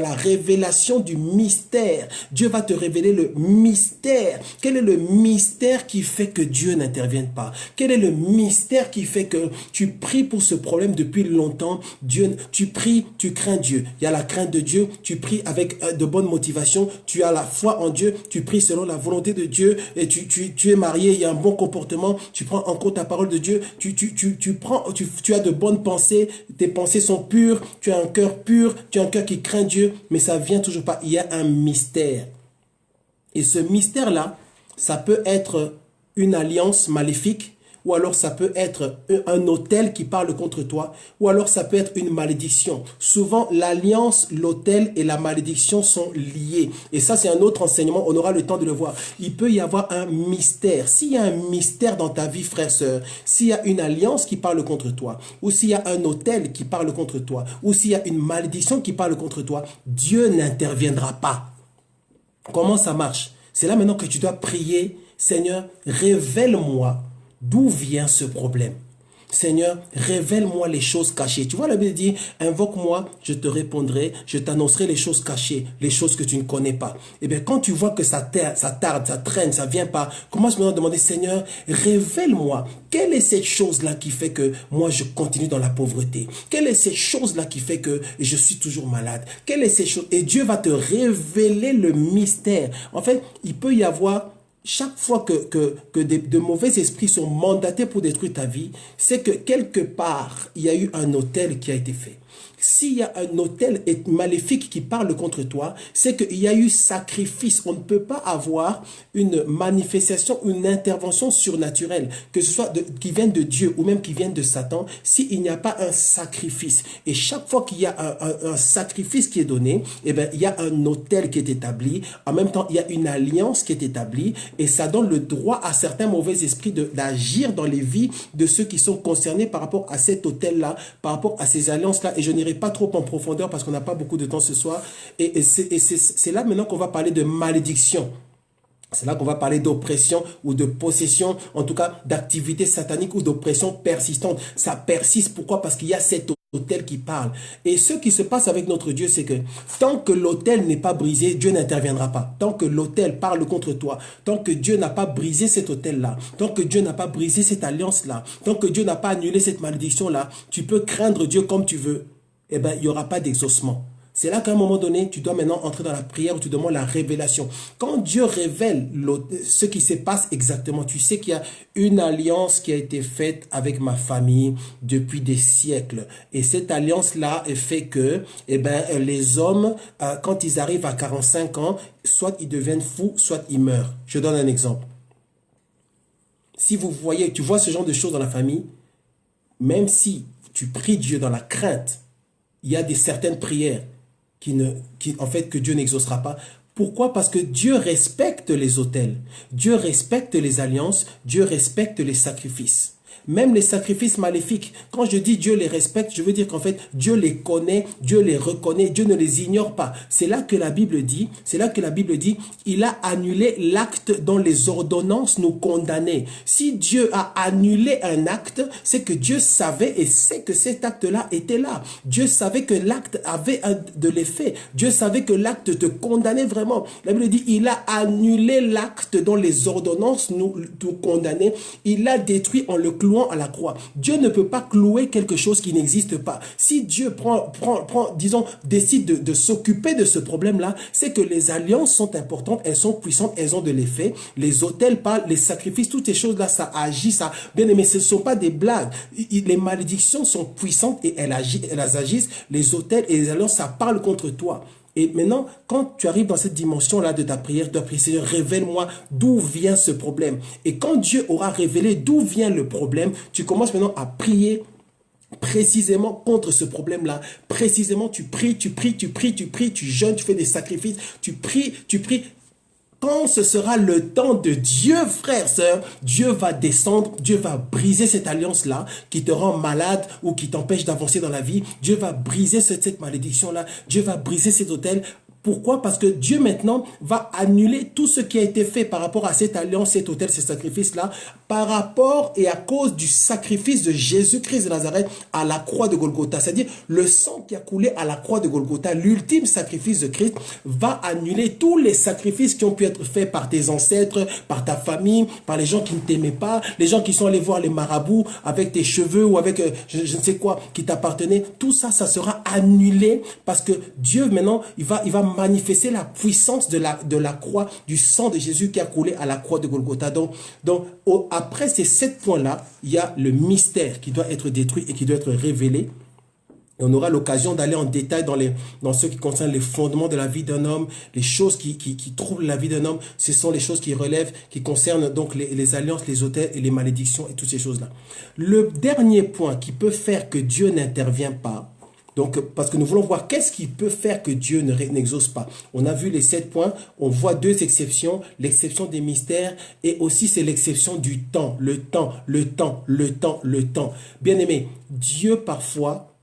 la révélation du mystère. Dieu va te révéler le mystère. Quel est le mystère qui fait que Dieu n'intervienne pas? Quel est le mystère qui fait que tu pries pour ce problème depuis longtemps? Tu pries, tu crains Dieu. Il y a la crainte de Dieu, tu pries avec de bonnes motivations, tu as la foi en Dieu, tu pries selon la volonté de Dieu, et tu es marié, il y a un bon comportement, tu prends en compte la parole de Dieu, tu as de bonnes pensées, tes pensées sont pures, tu as un cœur pur, tu as un cœur qui craint Dieu, mais ça vient toujours pas. Il y a un mystère. Et ce mystère-là, ça peut être une alliance maléfique, ou alors ça peut être un autel qui parle contre toi, ou alors ça peut être une malédiction. Souvent, l'alliance, l'autel et la malédiction sont liés. Et ça, c'est un autre enseignement, on aura le temps de le voir. Il peut y avoir un mystère. S'il y a un mystère dans ta vie, frère, sœur, s'il y a une alliance qui parle contre toi, ou s'il y a un autel qui parle contre toi, ou s'il y a une malédiction qui parle contre toi, Dieu n'interviendra pas. Comment ça marche? C'est là maintenant que tu dois prier, Seigneur, révèle-moi d'où vient ce problème. Seigneur, révèle-moi les choses cachées. Tu vois, la Bible dit, invoque-moi, je te répondrai, je t'annoncerai les choses cachées, les choses que tu ne connais pas. Eh bien, quand tu vois que ça tarde, ça traîne, ça vient pas, commence maintenant à demander, Seigneur, révèle-moi, quelle est cette chose-là qui fait que moi je continue dans la pauvreté? Quelle est cette chose-là qui fait que je suis toujours malade? Quelle est cette chose? Et Dieu va te révéler le mystère. En fait, il peut y avoir chaque fois que de mauvais esprits sont mandatés pour détruire ta vie, c'est que quelque part, il y a eu un autel qui a été fait. S'il y a un autel maléfique qui parle contre toi, c'est qu'il y a eu sacrifice. On ne peut pas avoir une manifestation, une intervention surnaturelle, que ce soit qui vienne de Dieu ou même qui vienne de Satan, s'il n'y a pas un sacrifice. Et chaque fois qu'il y a un sacrifice qui est donné, eh bien, il y a un autel qui est établi. En même temps, il y a une alliance qui est établie et ça donne le droit à certains mauvais esprits d'agir dans les vies de ceux qui sont concernés par rapport à cet autel-là, par rapport à ces alliances-là. Et je n'irai pas trop en profondeur parce qu'on n'a pas beaucoup de temps ce soir. Et c'est là maintenant qu'on va parler de malédiction. C'est là qu'on va parler d'oppression ou de possession, en tout cas d'activité satanique ou d'oppression persistante. Ça persiste, pourquoi? Parce qu'il y a cet autel qui parle. Et ce qui se passe avec notre Dieu, c'est que tant que l'autel n'est pas brisé, Dieu n'interviendra pas. Tant que l'autel parle contre toi, tant que Dieu n'a pas brisé cet autel-là, tant que Dieu n'a pas brisé cette alliance-là, tant que Dieu n'a pas annulé cette malédiction-là, tu peux craindre Dieu comme tu veux. Eh bien, il n'y aura pas d'exaucement. C'est là qu'à un moment donné, tu dois maintenant entrer dans la prière où tu demandes la révélation. Quand Dieu révèle ce qui se passe exactement, tu sais qu'il y a une alliance qui a été faite avec ma famille depuis des siècles. Et cette alliance-là fait que eh ben, les hommes, quand ils arrivent à 45 ans, soit ils deviennent fous, soit ils meurent. Je donne un exemple. Si vous voyez, tu vois ce genre de choses dans la famille, même si tu pries Dieu dans la crainte, il y a certaines prières en fait, que Dieu n'exaucera pas. Pourquoi? Parce que Dieu respecte les autels. Dieu respecte les alliances. Dieu respecte les sacrifices. Même les sacrifices maléfiques, quand je dis Dieu les respecte, je veux dire qu'en fait, Dieu les connaît, Dieu les reconnaît, Dieu ne les ignore pas. C'est là que la Bible dit, il a annulé l'acte dont les ordonnances nous condamnaient. Si Dieu a annulé un acte, c'est que Dieu savait et sait que cet acte-là était là. Dieu savait que l'acte avait de l'effet. Dieu savait que l'acte te condamnait vraiment. La Bible dit, il a annulé l'acte dont les ordonnances nous condamnaient. Il l'a détruit en le clouant à la croix. Dieu ne peut pas clouer quelque chose qui n'existe pas. Si Dieu décide de s'occuper de ce problème-là, c'est que les alliances sont importantes, elles sont puissantes, elles ont de l'effet. Les autels parlent, les sacrifices, toutes ces choses-là, ça agit, ça. Bien aimé, ce ne sont pas des blagues. Les malédictions sont puissantes et elles agissent. Les autels et les alliances, ça parle contre toi. Et maintenant, quand tu arrives dans cette dimension-là de ta prière, tu dois prier, Seigneur, révèle-moi d'où vient ce problème. Et quand Dieu aura révélé d'où vient le problème, tu commences maintenant à prier précisément contre ce problème-là. Précisément, tu pries, tu pries, tu pries, tu pries, tu jeûnes, tu fais des sacrifices, tu pries, tu pries. Quand ce sera le temps de Dieu, frère, sœur, Dieu va descendre, Dieu va briser cette alliance-là qui te rend malade ou qui t'empêche d'avancer dans la vie. Dieu va briser cette malédiction-là. Dieu va briser cet autel. Pourquoi? Parce que Dieu maintenant va annuler tout ce qui a été fait par rapport à cette alliance, cet autel, ces sacrifices-là, par rapport et à cause du sacrifice de Jésus-Christ de Nazareth à la croix de Golgotha. C'est-à-dire le sang qui a coulé à la croix de Golgotha, l'ultime sacrifice de Christ, va annuler tous les sacrifices qui ont pu être faits par tes ancêtres, par ta famille, par les gens qui ne t'aimaient pas, les gens qui sont allés voir les marabouts avec tes cheveux ou avec je ne sais quoi qui t'appartenait. Tout ça, ça sera annulé parce que Dieu maintenant, il va manifester la puissance de la croix, du sang de Jésus qui a coulé à la croix de Golgotha. Donc après ces 7 points-là, il y a le mystère qui doit être détruit et qui doit être révélé. Et on aura l'occasion d'aller en détail dans ce qui concerne les fondements de la vie d'un homme, les choses qui troublent la vie d'un homme. Ce sont les choses qui relèvent, qui concernent donc les alliances, les autels et les malédictions et toutes ces choses-là. Le dernier point qui peut faire que Dieu n'intervient pas, donc, parce que nous voulons voir qu'est-ce qui peut faire que Dieu n'exauce pas. On a vu les 7 points, on voit 2 exceptions, l'exception des mystères et aussi c'est l'exception du temps, le temps, le temps, le temps, le temps. Bien aimé, Dieu parfois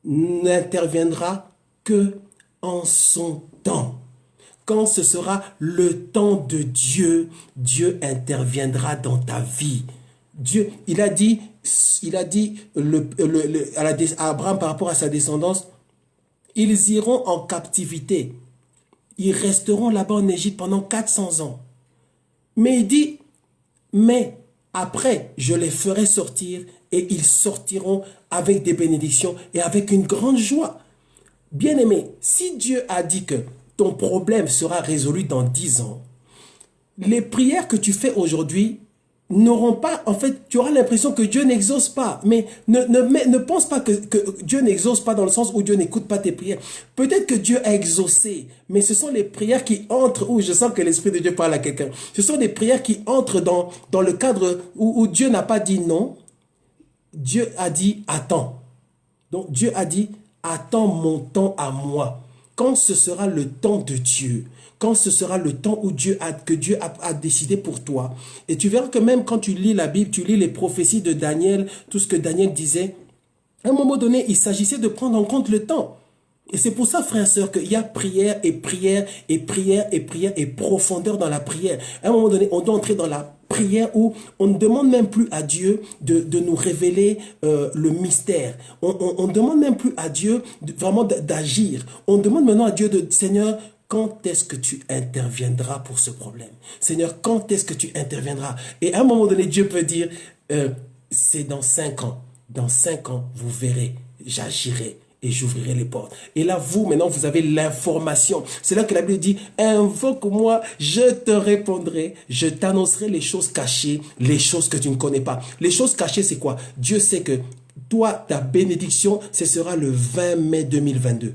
n'interviendra que en son temps. Quand ce sera le temps de Dieu, Dieu interviendra dans ta vie. Dieu, il a dit à Abraham par rapport à sa descendance, ils iront en captivité. Ils resteront là-bas en Égypte pendant 400 ans. Mais il dit, mais après, je les ferai sortir et ils sortiront avec des bénédictions et avec une grande joie. Bien-aimé, si Dieu a dit que ton problème sera résolu dans 10 ans, les prières que tu fais aujourd'hui n'auront pas, en fait, tu auras l'impression que Dieu n'exauce pas. Mais ne pense pas que Dieu n'exauce pas dans le sens où Dieu n'écoute pas tes prières. Peut-être que Dieu a exaucé, mais ce sont les prières qui entrent, où je sens que l'Esprit de Dieu parle à quelqu'un. Ce sont des prières qui entrent dans le cadre où Dieu n'a pas dit non. Dieu a dit attends. Donc Dieu a dit attends mon temps à moi. Quand ce sera le temps de Dieu, quand ce sera le temps où Dieu a décidé pour toi. Et tu verras que même quand tu lis la Bible, tu lis les prophéties de Daniel, tout ce que Daniel disait, à un moment donné, il s'agissait de prendre en compte le temps. Et c'est pour ça, frères et sœurs, qu'il y a prière et prière et prière et prière et profondeur dans la prière. À un moment donné, on doit entrer dans la prière où on ne demande même plus à Dieu de nous révéler le mystère. On ne demande même plus à Dieu vraiment d'agir. On demande maintenant à Dieu Seigneur, quand est-ce que tu interviendras pour ce problème? Seigneur, quand est-ce que tu interviendras? Et à un moment donné, Dieu peut dire, c'est dans 5 ans. Dans 5 ans, vous verrez, j'agirai et j'ouvrirai les portes. Et là, vous, maintenant, vous avez l'information. C'est là que la Bible dit, invoque-moi, je te répondrai, je t'annoncerai les choses cachées, les choses que tu ne connais pas. Les choses cachées, c'est quoi? Dieu sait que toi, ta bénédiction, ce sera le 20 mai 2022.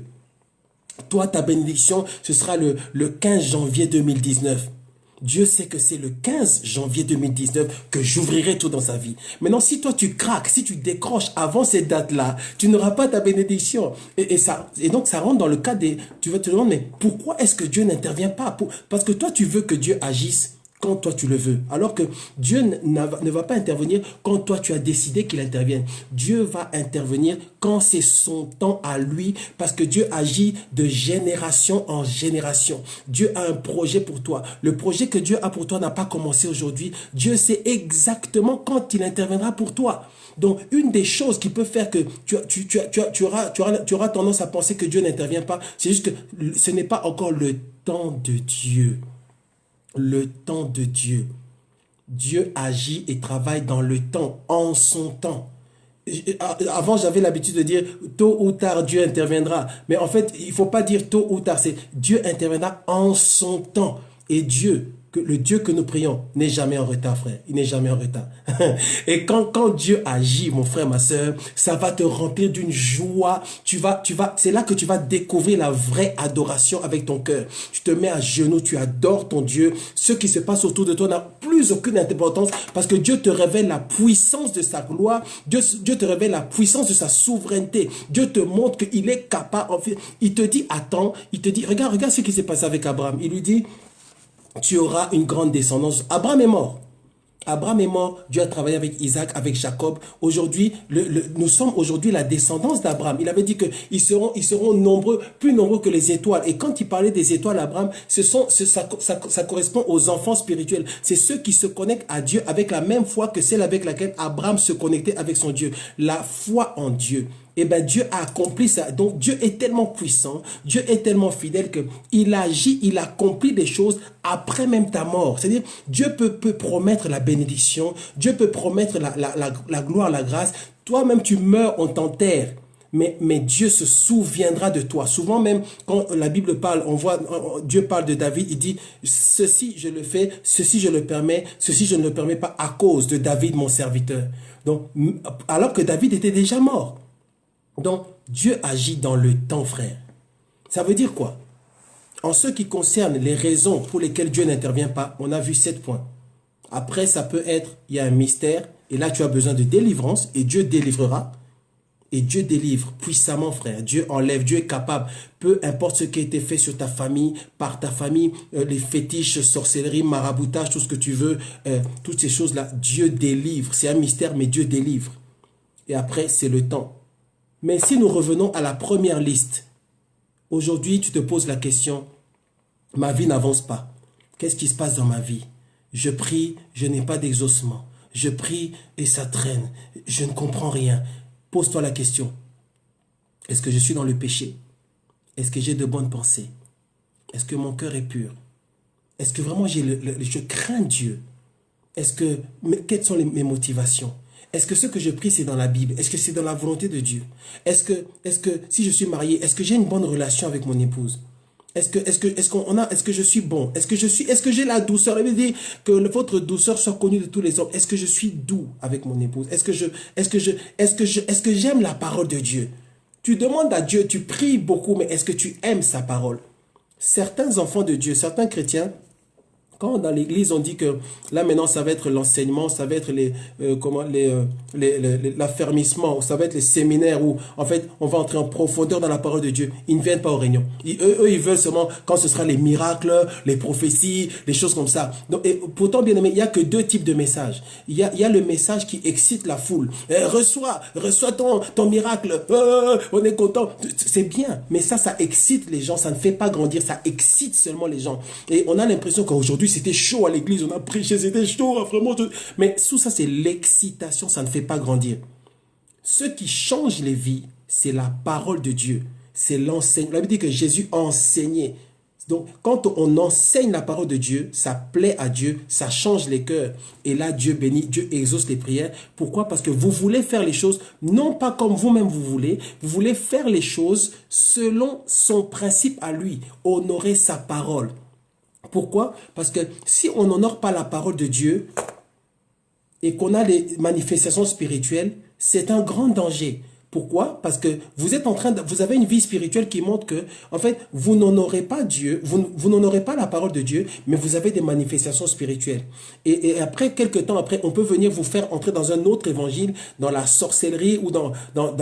Toi, ta bénédiction, ce sera le 15 janvier 2019. Dieu sait que c'est le 15 janvier 2019 que j'ouvrirai tout dans sa vie. Maintenant, si toi tu craques, si tu décroches avant cette date-là, tu n'auras pas ta bénédiction. Et donc, ça rentre dans le cas des... Tu vas te demander, mais pourquoi est-ce que Dieu n'intervient pas? Parce que toi, tu veux que Dieu agisse quand toi tu le veux. Alors que Dieu ne va pas intervenir quand toi tu as décidé qu'il intervienne. Dieu va intervenir quand c'est son temps à lui, parce que Dieu agit de génération en génération. Dieu a un projet pour toi. Le projet que Dieu a pour toi n'a pas commencé aujourd'hui. Dieu sait exactement quand il interviendra pour toi. Donc, une des choses qui peut faire que tu auras tendance à penser que Dieu n'intervient pas, c'est juste que ce n'est pas encore le temps de Dieu. Le temps de Dieu. Dieu agit et travaille dans le temps, en son temps. Avant, j'avais l'habitude de dire tôt ou tard, Dieu interviendra. Mais en fait, il ne faut pas dire tôt ou tard, c'est Dieu interviendra en son temps. Et Dieu, que le Dieu que nous prions n'est jamais en retard, frère. Il n'est jamais en retard. Et quand Dieu agit, mon frère, ma soeur, ça va te remplir d'une joie. C'est là que tu vas découvrir la vraie adoration avec ton cœur. Tu te mets à genoux, tu adores ton Dieu. Ce qui se passe autour de toi n'a plus aucune importance parce que Dieu te révèle la puissance de sa gloire. Dieu te révèle la puissance de sa souveraineté. Dieu te montre qu'il est capable. Il te dit, attends, il te dit, regarde ce qui s'est passé avec Abraham. Il lui dit, tu auras une grande descendance. Abraham est mort. Abraham est mort, Dieu a travaillé avec Isaac, avec Jacob. Aujourd'hui, nous sommes aujourd'hui la descendance d'Abraham. Il avait dit qu'ils seront nombreux, plus nombreux que les étoiles. Et quand il parlait des étoiles, Abraham, ça correspond aux enfants spirituels. C'est ceux qui se connectent à Dieu avec la même foi que celle avec laquelle Abraham se connectait avec son Dieu. La foi en Dieu. Eh bien, Dieu a accompli ça. Donc, Dieu est tellement puissant, Dieu est tellement fidèle qu'il agit, il accomplit des choses après même ta mort. C'est-à-dire, Dieu peut promettre la bénédiction, Dieu peut promettre la gloire, la grâce. Toi-même, tu meurs, on t'enterre. Mais Dieu se souviendra de toi. Souvent même, quand la Bible parle, Dieu parle de David, il dit, ceci je le fais, ceci je le permets, ceci je ne le permets pas à cause de David, mon serviteur. Donc, alors que David était déjà mort. Donc, Dieu agit dans le temps, frère. Ça veut dire quoi? En ce qui concerne les raisons pour lesquelles Dieu n'intervient pas, on a vu 7 points. Après, ça peut être, il y a un mystère, et là, tu as besoin de délivrance, et Dieu délivrera. Et Dieu délivre puissamment, frère. Dieu enlève, Dieu est capable. Peu importe ce qui a été fait sur ta famille, par ta famille, les fétiches, sorcellerie, maraboutage, tout ce que tu veux, toutes ces choses-là, Dieu délivre. C'est un mystère, mais Dieu délivre. Et après, c'est le temps. Mais si nous revenons à la première liste, aujourd'hui, tu te poses la question, ma vie n'avance pas. Qu'est-ce qui se passe dans ma vie? Je prie, je n'ai pas d'exaucement. Je prie et ça traîne. Je ne comprends rien. Pose-toi la question. Est-ce que je suis dans le péché? Est-ce que j'ai de bonnes pensées? Est-ce que mon cœur est pur? Est-ce que vraiment je crains Dieu? Quelles sont mes motivations? Est-ce que ce que je prie, c'est dans la Bible? Est-ce que c'est dans la volonté de Dieu? Est-ce que si je suis marié, est-ce que j'ai une bonne relation avec mon épouse? Est-ce que je suis bon? Est-ce que j'ai la douceur? Il veut dire que votre douceur soit connue de tous les hommes. Est-ce que je suis doux avec mon épouse? Est-ce que j'aime la parole de Dieu? Tu demandes à Dieu, tu pries beaucoup, mais est-ce que tu aimes sa parole? Certains enfants de Dieu, certains chrétiens, quand dans l'église on dit que là maintenant ça va être l'enseignement, ça va être l'affermissement, ça va être les séminaires où en fait on va entrer en profondeur dans la parole de Dieu, ils ne viennent pas aux réunions. Eux ils veulent seulement quand ce sera les miracles, les prophéties, les choses comme ça. Donc, et pourtant bien aimé, il n'y a que 2 types de messages. Il y a le message qui excite la foule. Reçois ton miracle, on est content. C'est bien, mais ça excite les gens, ça ne fait pas grandir, ça excite seulement les gens. Et on a l'impression qu'aujourd'hui c'était chaud à l'église, on a prêché, c'était chaud, vraiment. Mais sous ça, c'est l'excitation, ça ne fait pas grandir. Ce qui change les vies, c'est la parole de Dieu. C'est l'enseignement. La Bible dit que Jésus enseignait. Donc, quand on enseigne la parole de Dieu, ça plaît à Dieu, ça change les cœurs. Et là, Dieu bénit, Dieu exauce les prières. Pourquoi? Parce que vous voulez faire les choses, non pas comme vous-même vous voulez faire les choses selon son principe à lui, honorer sa parole. Pourquoi? Parce que si on n'honore pas la parole de Dieu et qu'on a des manifestations spirituelles, c'est un grand danger. Pourquoi? Parce que vous avez une vie spirituelle qui montre que, en fait, vous n'honorez pas Dieu, vous n'honorez pas la parole de Dieu, mais vous avez des manifestations spirituelles. Et après, quelques temps après, on peut venir vous faire entrer dans un autre évangile, dans la sorcellerie ou dans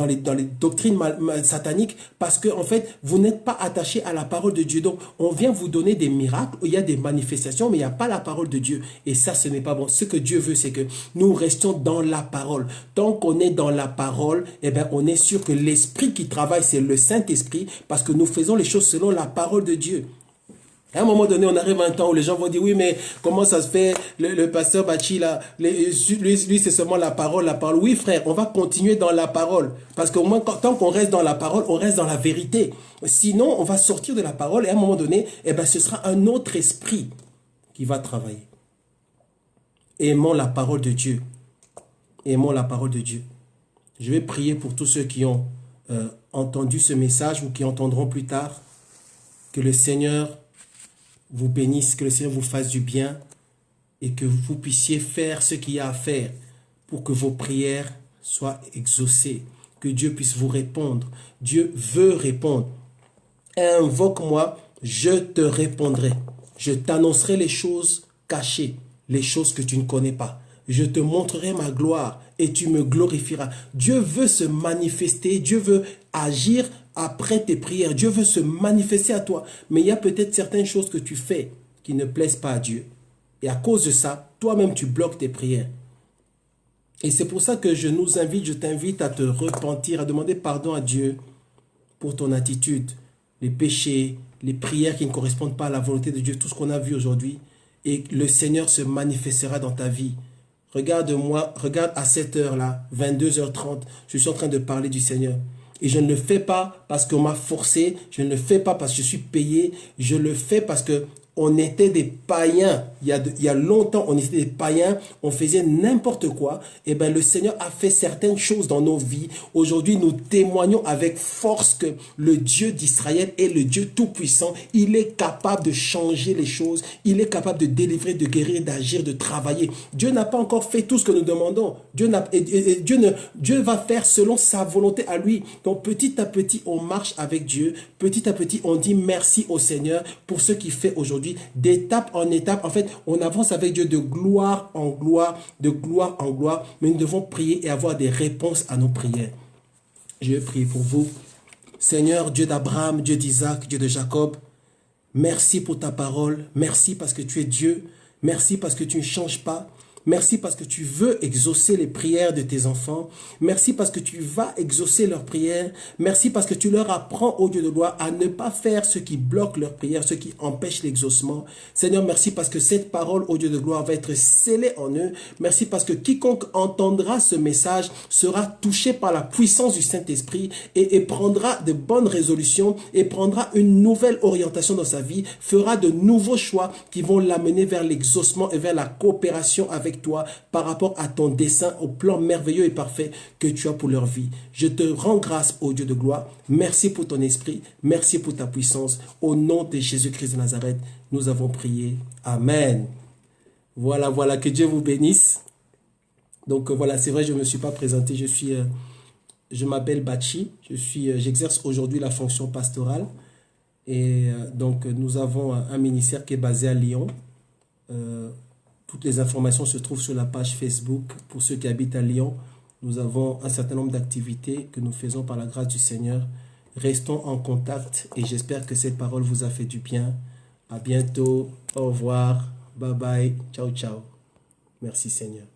les doctrines sataniques, parce que, en fait, vous n'êtes pas attaché à la parole de Dieu. Donc, on vient vous donner des miracles, où il y a des manifestations, mais il n'y a pas la parole de Dieu. Et ça, ce n'est pas bon. Ce que Dieu veut, c'est que nous restions dans la parole. Tant qu'on est dans la parole, eh bien, on est sûr que l'esprit qui travaille, c'est le Saint-Esprit, parce que nous faisons les choses selon la parole de Dieu. À un moment donné, on arrive à un temps où les gens vont dire, oui, mais comment ça se fait, le pasteur Bachi, là, lui c'est seulement la parole, la parole. Oui, frère, on va continuer dans la parole. Parce qu'au moins, tant qu'on reste dans la parole, on reste dans la vérité. Sinon, on va sortir de la parole et à un moment donné, eh ben, ce sera un autre esprit qui va travailler. Aimons la parole de Dieu. Aimons la parole de Dieu. Je vais prier pour tous ceux qui ont entendu ce message ou qui entendront plus tard, que le Seigneur vous bénisse, que le Seigneur vous fasse du bien et que vous puissiez faire ce qu'il y a à faire pour que vos prières soient exaucées, que Dieu puisse vous répondre. Dieu veut répondre. Invoque-moi, je te répondrai. Je t'annoncerai les choses cachées, les choses que tu ne connais pas. Je te montrerai ma gloire et tu me glorifieras. Dieu veut se manifester, Dieu veut agir après tes prières. Dieu veut se manifester à toi. Mais il y a peut-être certaines choses que tu fais qui ne plaisent pas à Dieu. Et à cause de ça, toi-même tu bloques tes prières. Et c'est pour ça que je t'invite à te repentir, à demander pardon à Dieu pour ton attitude, les péchés, les prières qui ne correspondent pas à la volonté de Dieu, tout ce qu'on a vu aujourd'hui. Et le Seigneur se manifestera dans ta vie. Regarde-moi, regarde à cette heure-là, 22h30, je suis en train de parler du Seigneur. Et je ne le fais pas parce qu'on m'a forcé, je ne le fais pas parce que je suis payé, je le fais parce que on était des païens. Il y a longtemps, on était des païens. On faisait n'importe quoi. Et bien, le Seigneur a fait certaines choses dans nos vies. Aujourd'hui, nous témoignons avec force que le Dieu d'Israël est le Dieu Tout-Puissant. Il est capable de changer les choses. Il est capable de délivrer, de guérir, d'agir, de travailler. Dieu n'a pas encore fait tout ce que nous demandons. Dieu va faire selon sa volonté à lui. Donc, petit à petit, on marche avec Dieu. Petit à petit, on dit merci au Seigneur pour ce qu'il fait aujourd'hui. D'étape en étape, en fait, on avance avec Dieu de gloire en gloire, de gloire en gloire, mais nous devons prier et avoir des réponses à nos prières. Je vais prier pour vous. Seigneur, Dieu d'Abraham, Dieu d'Isaac, Dieu de Jacob, merci pour ta parole, merci parce que tu es Dieu, merci parce que tu ne changes pas. Merci parce que tu veux exaucer les prières de tes enfants. Merci parce que tu vas exaucer leurs prières. Merci parce que tu leur apprends, ô Dieu de gloire, à ne pas faire ce qui bloque leurs prières, ce qui empêche l'exaucement. Seigneur, merci parce que cette parole, ô Dieu de gloire, va être scellée en eux. Merci parce que quiconque entendra ce message sera touché par la puissance du Saint-Esprit et prendra de bonnes résolutions et prendra une nouvelle orientation dans sa vie, fera de nouveaux choix qui vont l'amener vers l'exaucement et vers la coopération avec toi par rapport à ton dessein, au plan merveilleux et parfait que tu as pour leur vie. Je te rends grâce, ô Dieu de gloire. Merci pour ton esprit. Merci pour ta puissance. Au nom de Jésus-Christ de Nazareth, nous avons prié. Amen. Voilà, que Dieu vous bénisse. Donc voilà, c'est vrai, je ne me suis pas présenté. Je m'appelle Bachi. J'exerce aujourd'hui la fonction pastorale. Et donc nous avons un ministère qui est basé à Lyon. Toutes les informations se trouvent sur la page Facebook pour ceux qui habitent à Lyon. Nous avons un certain nombre d'activités que nous faisons par la grâce du Seigneur. Restons en contact et j'espère que cette parole vous a fait du bien. À bientôt. Au revoir. Bye bye. Ciao, ciao. Merci Seigneur.